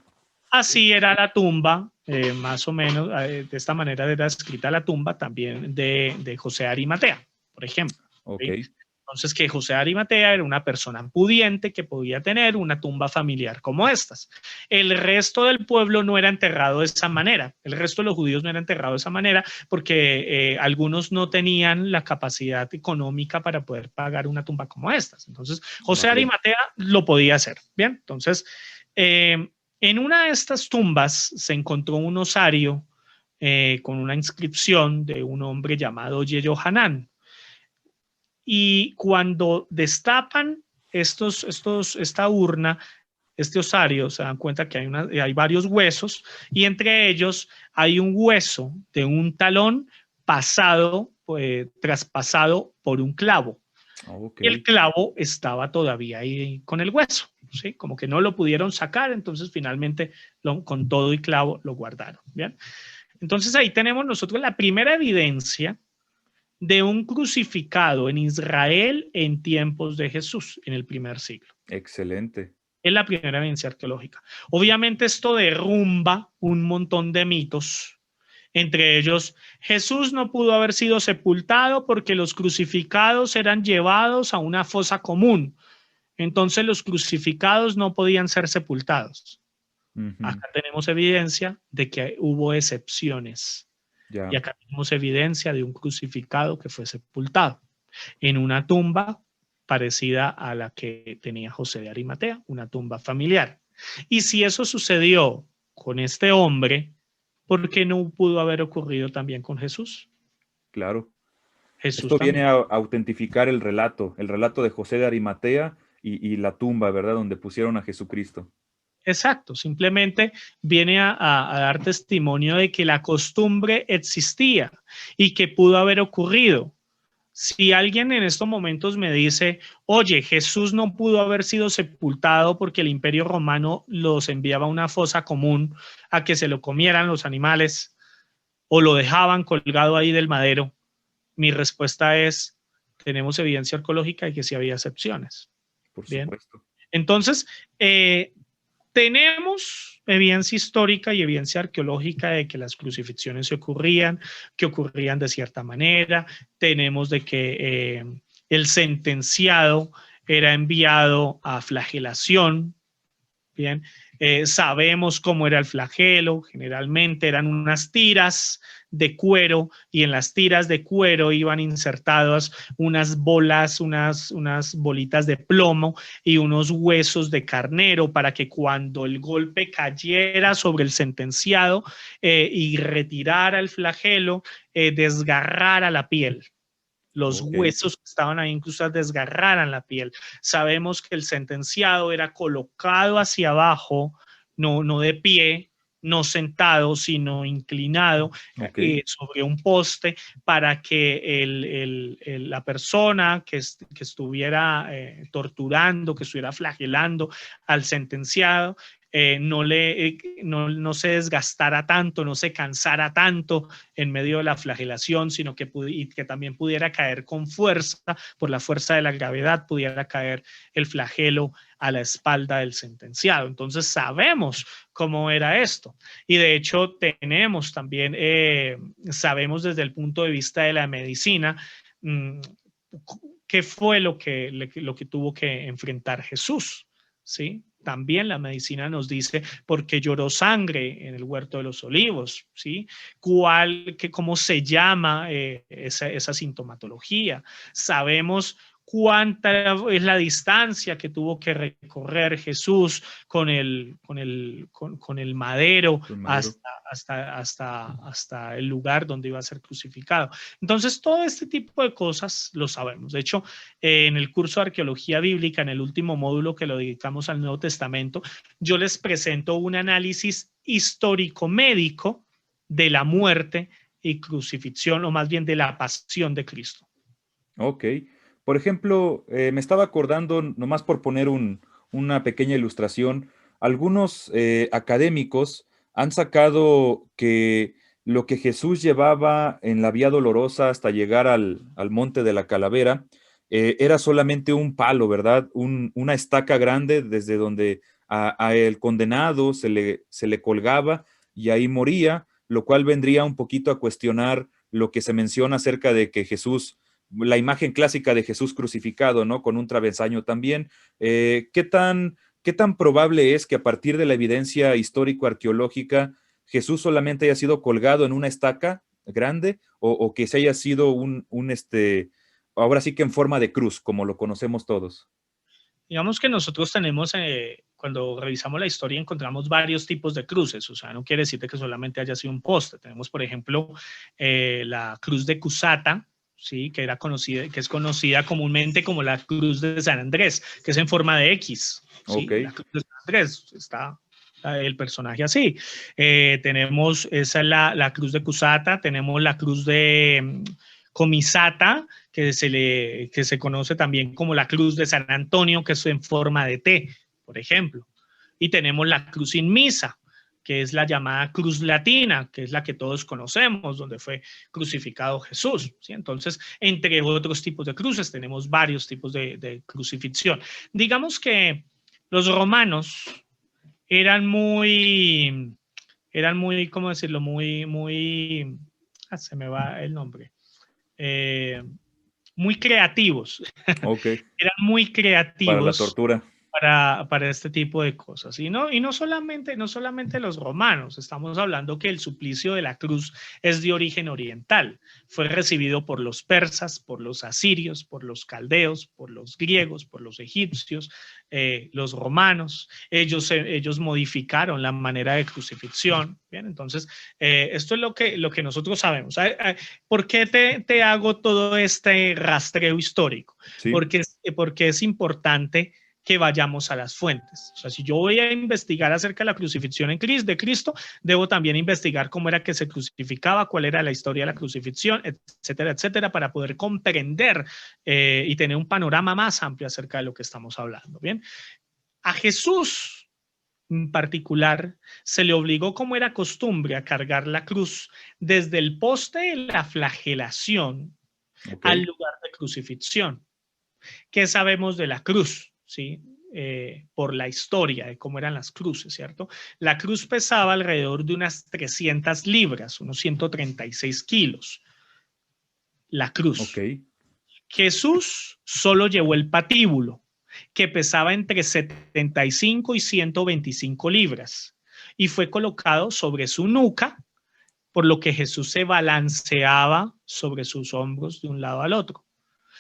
Así era la tumba, más o menos, de esta manera era escrita la tumba también de José Arimatea, por ejemplo. ok, ¿Sí? Entonces, que José Arimatea era una persona pudiente que podía tener una tumba familiar como estas. El resto del pueblo no era enterrado de esa manera. El resto de los judíos no era enterrado de esa manera porque algunos no tenían la capacidad económica para poder pagar una tumba como estas. Entonces, José vale, Arimatea lo podía hacer. Bien, entonces, en una de estas tumbas se encontró un osario con una inscripción de un hombre llamado Yehohanán. Y cuando destapan esta urna, este osario, se dan cuenta que hay varios huesos y entre ellos hay un hueso de un talón traspasado por un clavo. ok, Y el clavo estaba todavía ahí con el hueso, ¿sí? Como que no lo pudieron sacar, entonces finalmente con todo y clavo lo guardaron, ¿bien? Entonces ahí tenemos nosotros la primera evidencia de un crucificado en Israel en tiempos de Jesús, en el primer siglo. excelente, Es la primera evidencia arqueológica. Obviamente esto derrumba un montón de mitos Entre ellos, Jesús no pudo haber sido sepultado porque los crucificados eran llevados a una fosa común. Entonces los crucificados no podían ser sepultados. Ujú. Acá tenemos evidencia de que hubo excepciones. Y Ya, acá tenemos evidencia de un crucificado que fue sepultado en una tumba parecida a la que tenía José de Arimatea, una tumba familiar. Y si eso sucedió con este hombre, ¿por qué no pudo haber ocurrido también con Jesús? claro. Jesús Esto viene también. a autentificar el relato de José de Arimatea y la tumba, ¿verdad? Donde pusieron a Jesucristo. Exacto, simplemente viene a dar testimonio de que la costumbre existía y que pudo haber ocurrido. Si alguien en estos momentos me dice, oye, Jesús no pudo haber sido sepultado porque el Imperio Romano los enviaba a una fosa común a que se lo comieran los animales o lo dejaban colgado ahí del madero, mi respuesta es, tenemos evidencia arqueológica de que sí había excepciones. Por Bien, supuesto. entonces, tenemos evidencia histórica y evidencia arqueológica de que las crucifixiones se ocurrían, que ocurrían de cierta manera. Tenemos de que el sentenciado era enviado a flagelación. Bien, sabemos cómo era el flagelo. Generalmente eran unas tiras de cuero y en las tiras de cuero iban insertadas unas bolas, unas bolitas de plomo y unos huesos de carnero para que cuando el golpe cayera sobre el sentenciado y retirara el flagelo, desgarrara la piel. Los Ok, huesos que estaban ahí incluso desgarraran la piel. Sabemos que el sentenciado era colocado hacia abajo, no de pie, no sentado, sino inclinado ok. sobre un poste para que la persona que estuviera torturando, que estuviera flagelando al sentenciado, no se desgastara tanto, no se cansara tanto en medio de la flagelación, sino y que también pudiera caer con fuerza, por la fuerza de la gravedad, pudiera caer el flagelo a la espalda del sentenciado. Entonces sabemos cómo era esto. Y de hecho tenemos también, sabemos desde el punto de vista de la medicina, qué fue lo que tuvo que enfrentar Jesús, ¿sí? También la medicina nos dice por qué lloró sangre en el huerto de los olivos, ¿sí? Cómo se llama esa sintomatología. Sabemos cuánta es la distancia que tuvo que recorrer Jesús con el madero El madero. hasta el lugar donde iba a ser crucificado. Entonces, todo este tipo de cosas lo sabemos. De hecho, en el curso de arqueología bíblica, en el último módulo que lo dedicamos al Nuevo Testamento, yo les presento un análisis histórico-médico de la muerte y crucifixión, o más bien de la pasión de Cristo. Ok. Por ejemplo, me estaba acordando, nomás por poner una pequeña ilustración, algunos académicos han sacado que lo que Jesús llevaba en la Vía Dolorosa hasta llegar al Monte de la Calavera era solamente un palo, ¿verdad? Una estaca grande desde donde a el condenado se le colgaba y ahí moría, lo cual vendría un poquito a cuestionar lo que se menciona acerca de que Jesús, la imagen clásica de Jesús crucificado, ¿no? Con un travesaño también. ¿Qué tan probable es que a partir de la evidencia histórico-arqueológica Jesús solamente haya sido colgado en una estaca grande o que se haya sido ahora sí que en forma de cruz, como lo conocemos todos? Digamos que nosotros tenemos, cuando revisamos la historia, encontramos varios tipos de cruces, o sea, no quiere decir que solamente haya sido un poste. Tenemos, por ejemplo, la cruz de Cusata, ¿sí? Que es conocida comúnmente como la cruz de San Andrés, que es en forma de X, Ok, ¿sí? La cruz de San Andrés, está el personaje así. Tenemos, esa es la cruz de Cusata, tenemos la cruz de Comisata, que se conoce también como la cruz de San Antonio, que es en forma de T, por ejemplo. Y tenemos la cruz inmisa, que es la llamada cruz latina, que es la que todos conocemos, donde fue crucificado Jesús, ¿sí? Entonces, entre otros tipos de cruces, tenemos varios tipos de crucifixión. Digamos que los romanos eran muy eran muy, ¿cómo decirlo? Muy, se me va el nombre. Muy creativos. Ok, Eran muy para la creativos tortura. para este tipo de cosas. Y no solamente los romanos, estamos hablando que el suplicio de la cruz es de origen oriental. Fue recibido por los persas, por los asirios, por los caldeos, por los griegos, por los egipcios, los romanos. Ellos modificaron la manera de crucifixión. Bien, entonces, esto es lo que nosotros sabemos. ¿Por qué te hago todo este rastreo histórico? Sí, Porque es importante que vayamos a las fuentes. O sea, si yo voy a investigar acerca de la crucifixión de Cristo, debo también investigar cómo era que se crucificaba, cuál era la historia de la crucifixión, etcétera, etcétera, para poder comprender y tener un panorama más amplio acerca de lo que estamos hablando. Bien, a Jesús en particular se le obligó, como era costumbre, a cargar la cruz desde el poste de la flagelación ok. al lugar de crucifixión. ¿Qué sabemos de la cruz? ¿Sí? Por la historia de cómo eran las cruces, ¿cierto? La cruz pesaba alrededor de unas 300 libras, unos 136 kilos, la Ok, cruz. Jesús solo llevó el patíbulo, que pesaba entre 75 y 125 libras, y fue colocado sobre su nuca, por lo que Jesús se balanceaba sobre sus hombros de un lado al otro.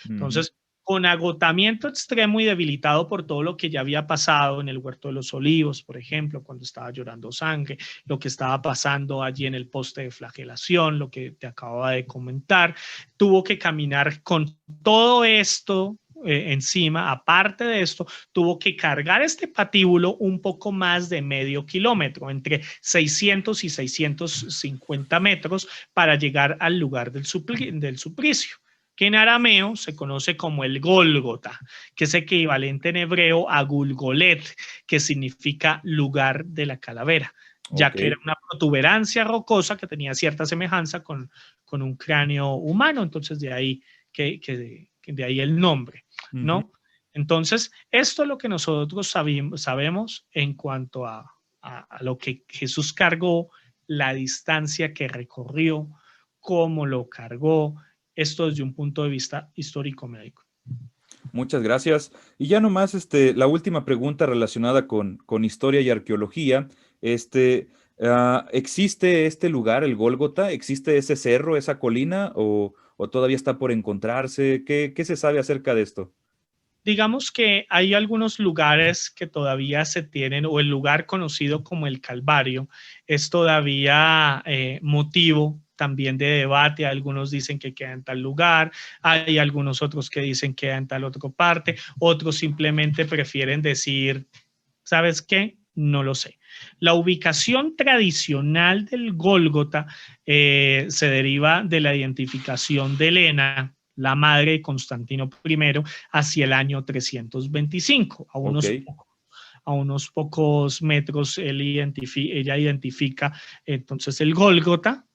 ujú, Entonces, con agotamiento extremo y debilitado por todo lo que ya había pasado en el Huerto de los Olivos, por ejemplo, cuando estaba llorando sangre, lo que estaba pasando allí en el poste de flagelación, lo que te acababa de comentar, tuvo que caminar con todo esto encima. Aparte de esto, tuvo que cargar este patíbulo un poco más de medio kilómetro, entre 600 y 650 metros, para llegar al lugar del suplicio, que en arameo se conoce como el Gólgota, que es equivalente en hebreo a Gulgolet, que significa lugar de la calavera, ya ok, que era una protuberancia rocosa que tenía cierta semejanza con un cráneo humano. Entonces de ahí el nombre, ujú. ¿no? Entonces, esto es lo que nosotros sabemos en cuanto a lo que Jesús cargó, la distancia que recorrió, cómo lo cargó, esto desde un punto de vista histórico médico. Muchas gracias. Y ya nomás, la última pregunta relacionada con historia y arqueología. ¿Existe este lugar, el Gólgota? ¿Existe ese cerro, esa colina? ¿O todavía está por encontrarse? ¿Qué se sabe acerca de esto? Digamos que hay algunos lugares que todavía se tienen, o el lugar conocido como el Calvario es todavía motivo también de debate. Algunos dicen que queda en tal lugar, hay algunos otros que dicen que queda en tal otra parte, otros simplemente prefieren decir, ¿sabes qué? No lo sé. La ubicación tradicional del Gólgota se deriva de la identificación de Helena, la madre de Constantino I, hacia el año 325, Ok, a unos pocos metros. Ella identifica entonces el Gólgota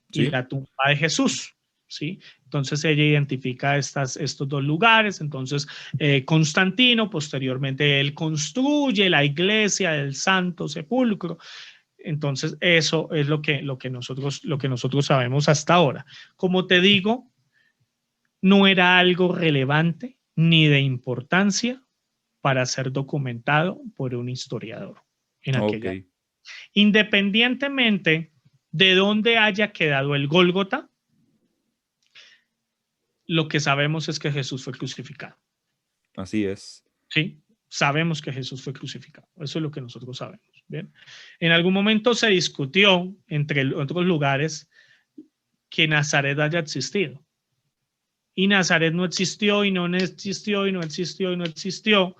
y sí, la tumba de Jesús, ¿sí? Entonces ella identifica estos dos lugares. Entonces Constantino, posteriormente él construye la iglesia del Santo Sepulcro. Entonces eso es lo que nosotros sabemos hasta ahora. Como te digo, no era algo relevante ni de importancia para ser documentado por un historiador en ok, aquella. Independientemente de dónde haya quedado el Gólgota, lo que sabemos es que Jesús fue crucificado. así es. ¿Sí? Sabemos que Jesús fue crucificado. Eso es lo que nosotros sabemos. ¿Bien? En algún momento se discutió, entre otros lugares, que Nazaret haya existido. Y Nazaret no existió, y no existió, y no existió, y no existió,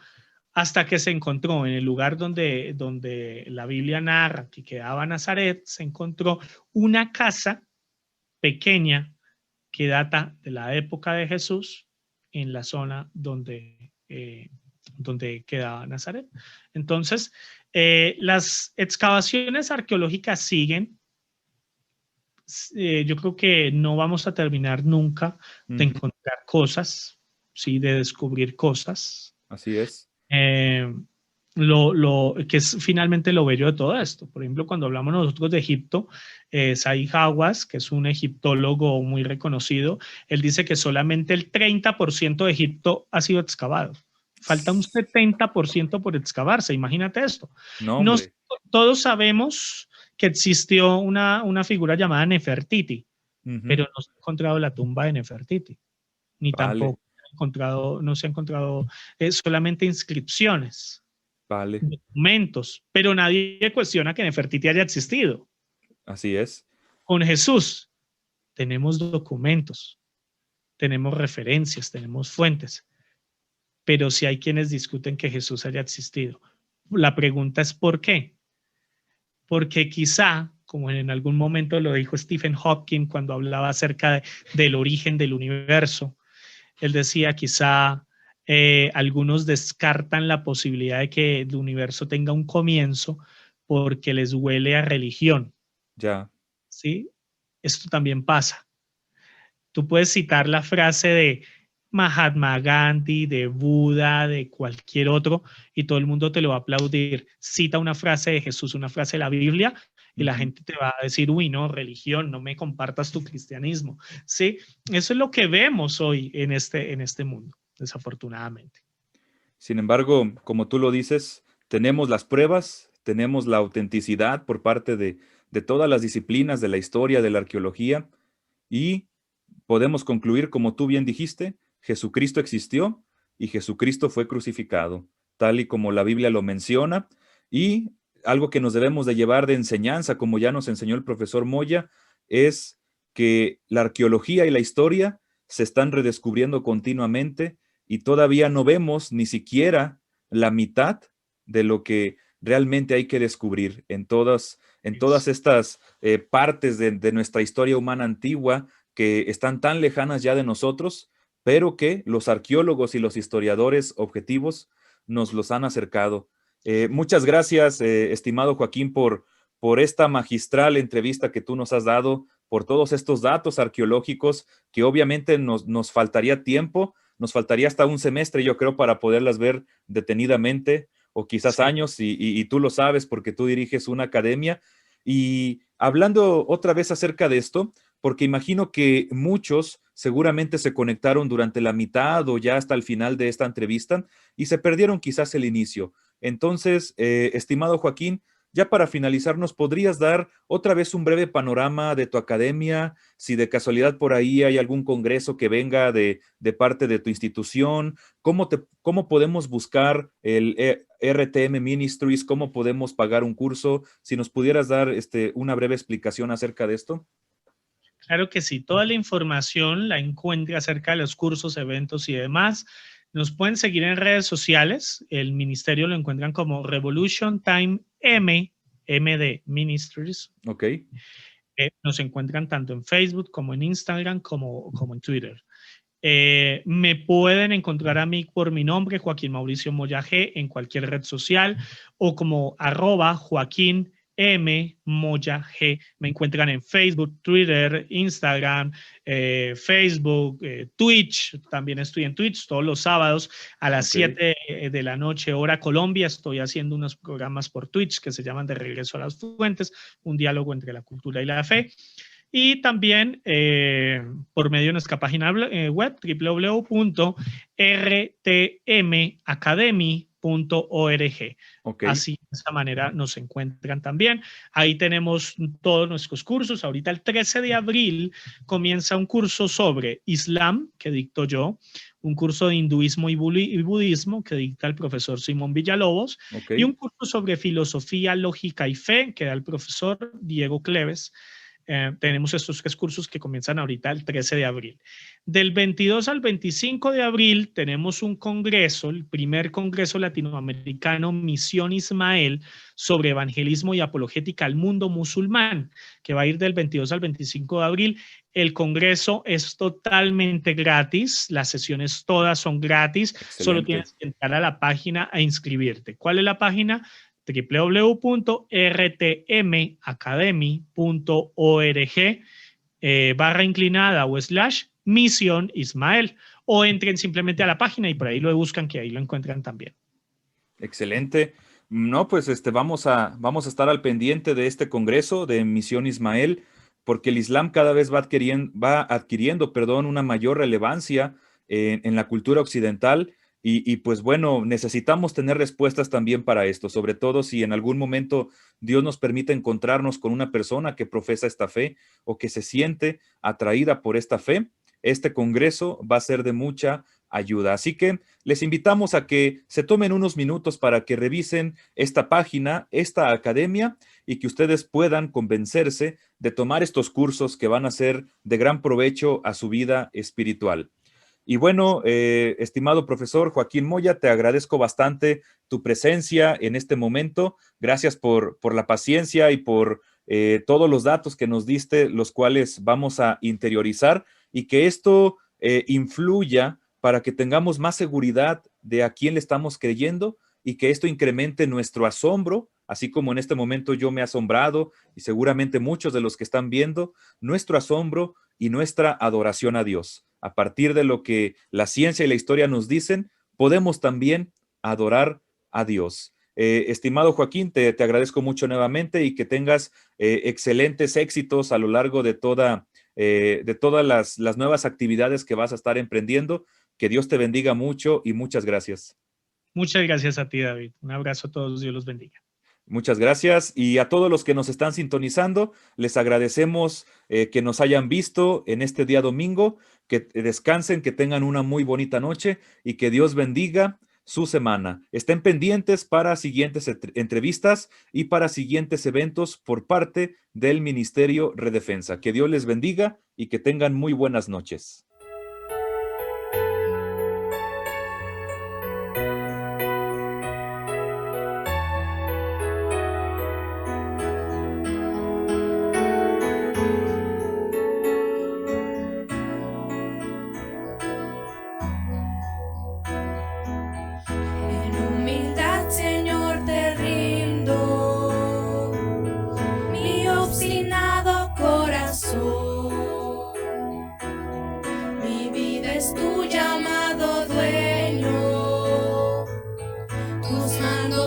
hasta que se encontró en el lugar donde la Biblia narra que quedaba Nazaret. Se encontró una casa pequeña que data de la época de Jesús, en la zona donde quedaba Nazaret. Entonces, las excavaciones arqueológicas siguen. Yo creo que no vamos a terminar nunca de Ujú, encontrar cosas, ¿sí? De descubrir cosas. así es. Eh, que es finalmente lo bello de todo esto. Por ejemplo, cuando hablamos nosotros de Egipto, Zahi Hawass, que es un egiptólogo muy reconocido, él dice que solamente el 30% de Egipto ha sido excavado. Falta un 70% por excavarse, imagínate esto. No, Nos, hombre. todos sabemos que existió una figura llamada Nefertiti, Ujú. pero no se ha encontrado la tumba de Nefertiti, ni Vale, tampoco no se ha encontrado solamente inscripciones, vale. documentos, pero nadie cuestiona que Nefertiti haya existido. Así es. Con Jesús tenemos documentos, tenemos referencias, tenemos fuentes, pero si hay quienes discuten que Jesús haya existido. La pregunta es ¿por qué? Porque quizá, como en algún momento lo dijo Stephen Hawking cuando hablaba acerca del origen del universo, él decía quizá algunos descartan la posibilidad de que el universo tenga un comienzo porque les huele a religión, Ya. ¿sí? Esto también pasa. Tú puedes citar la frase de Mahatma Gandhi, de Buda, de cualquier otro, y todo el mundo te lo va a aplaudir. Cita una frase de Jesús, una frase de la Biblia, y la Ujú. gente te va a decir, uy, no, religión, no me compartas tu cristianismo. Sí, eso es lo que vemos hoy en este mundo, desafortunadamente. Sin embargo, como tú lo dices, tenemos las pruebas, tenemos la autenticidad por parte de todas las disciplinas de la historia, de la arqueología, y podemos concluir, como tú bien dijiste, Jesucristo existió y Jesucristo fue crucificado, tal y como la Biblia lo menciona, y algo que nos debemos de llevar de enseñanza, como ya nos enseñó el profesor Moya, es que la arqueología y la historia se están redescubriendo continuamente y todavía no vemos ni siquiera la mitad de lo que realmente hay que descubrir en todas estas partes de nuestra historia humana antigua que están tan lejanas ya de nosotros, pero que los arqueólogos y los historiadores objetivos nos los han acercado. Muchas gracias, estimado Joaquín, por esta magistral entrevista que tú nos has dado, por todos estos datos arqueológicos que obviamente nos faltaría tiempo, nos faltaría hasta un semestre, yo creo, para poderlas ver detenidamente, o quizás Sí. años, y tú lo sabes porque tú diriges una academia. Y hablando otra vez acerca de esto, porque imagino que muchos seguramente se conectaron durante la mitad o ya hasta el final de esta entrevista y se perdieron quizás el inicio. Entonces, estimado Joaquín, ya para finalizar, ¿nos podrías dar otra vez un breve panorama de tu academia? Si de casualidad por ahí hay algún congreso que venga de parte de tu institución, ¿cómo podemos buscar el RTM Ministries? ¿Cómo podemos pagar un curso? Si nos pudieras dar una breve explicación acerca de esto. Claro que sí, toda la información la encuentra acerca de los cursos, eventos y demás. Nos pueden seguir en redes sociales. El ministerio lo encuentran como Revolution Time MD Ministries. Ok, Nos encuentran tanto en Facebook como en Instagram como en Twitter. Me pueden encontrar a mí por mi nombre, Joaquín Mauricio Moya G, en cualquier red social o como @Joaquín M. Moya G. Me encuentran en Facebook, Twitter, Instagram, Facebook, Twitch. También estoy en Twitch todos los sábados a las ok. 7 de la noche, hora Colombia. Estoy haciendo unos programas por Twitch que se llaman De Regreso a las Fuentes, un diálogo entre la cultura y la fe. Y también por medio de nuestra página web www.rtmacademy.org. Ok, Así, de esta manera nos encuentran también. Ahí tenemos todos nuestros cursos. Ahorita el 13 de abril comienza un curso sobre Islam que dicto yo, un curso de hinduismo y budismo que dicta el profesor Simón Villalobos ok. y un curso sobre filosofía, lógica y fe que da el profesor Diego Cleves. Tenemos estos 3 cursos que comienzan ahorita el 13 de abril. Del 22 al 25 de abril tenemos un congreso, el primer congreso latinoamericano Misión Ismael sobre evangelismo y apologética al mundo musulmán, que va a ir del 22 al 25 de abril. El congreso es totalmente gratis, las sesiones todas son gratis, solo Excelente. tienes que entrar a la página e inscribirte. ¿Cuál es la página? www.rtmacademy.org // Misión Ismael, o entren simplemente a la página y por ahí lo buscan, que ahí lo encuentran también. Excelente. No, pues vamos a estar al pendiente de este congreso de Misión Ismael, porque el Islam cada vez va adquiriendo, perdón, una mayor relevancia en la cultura occidental y pues bueno, necesitamos tener respuestas también para esto, sobre todo si en algún momento Dios nos permite encontrarnos con una persona que profesa esta fe o que se siente atraída por esta fe. Este congreso va a ser de mucha ayuda. Así que les invitamos a que se tomen unos minutos para que revisen esta página, esta academia, y que ustedes puedan convencerse de tomar estos cursos que van a ser de gran provecho a su vida espiritual. Y bueno, estimado profesor Joaquín Moya, te agradezco bastante tu presencia en este momento. Gracias por la paciencia y por todos los datos que nos diste, los cuales vamos a interiorizar y que esto influya para que tengamos más seguridad de a quién le estamos creyendo y que esto incremente nuestro asombro, así como en este momento yo me he asombrado y seguramente muchos de los que están viendo, nuestro asombro y nuestra adoración a Dios. A partir de lo que la ciencia y la historia nos dicen, podemos también adorar a Dios. Estimado Joaquín, te agradezco mucho nuevamente y que tengas excelentes éxitos a lo largo de todas las nuevas actividades que vas a estar emprendiendo. Que Dios te bendiga mucho y muchas gracias. Muchas gracias a ti, David. Un abrazo a todos, Dios los bendiga. Muchas gracias y a todos los que nos están sintonizando, les agradecemos que nos hayan visto en este día domingo, que descansen, que tengan una muy bonita noche y que Dios bendiga su semana. Estén pendientes para siguientes entrevistas y para siguientes eventos por parte del Ministerio Redefensa. Que Dios les bendiga y que tengan muy buenas noches.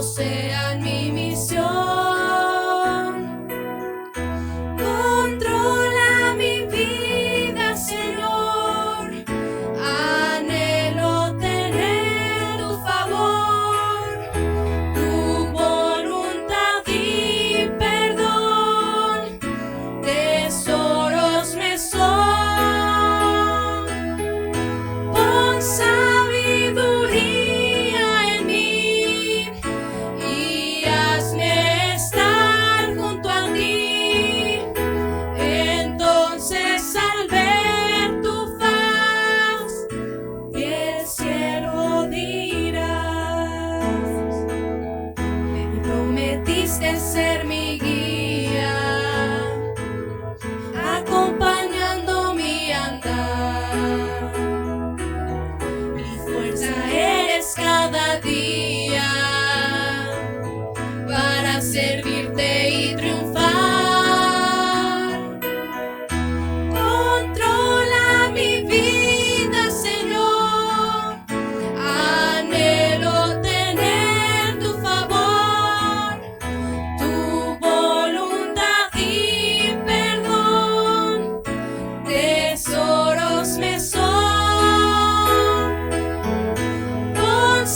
Sean mi misión, controla mi vida, Señor, anhelo tener tu favor, tu voluntad y perdón, tesoros me son, pon sabiduría en mí. Ser mi guía, acompañando mi andar. Mi fuerza eres cada día para servirte y triunfar. Controla mi vida, Señor. Anhelo tener tu favor. Tesoros me son, pon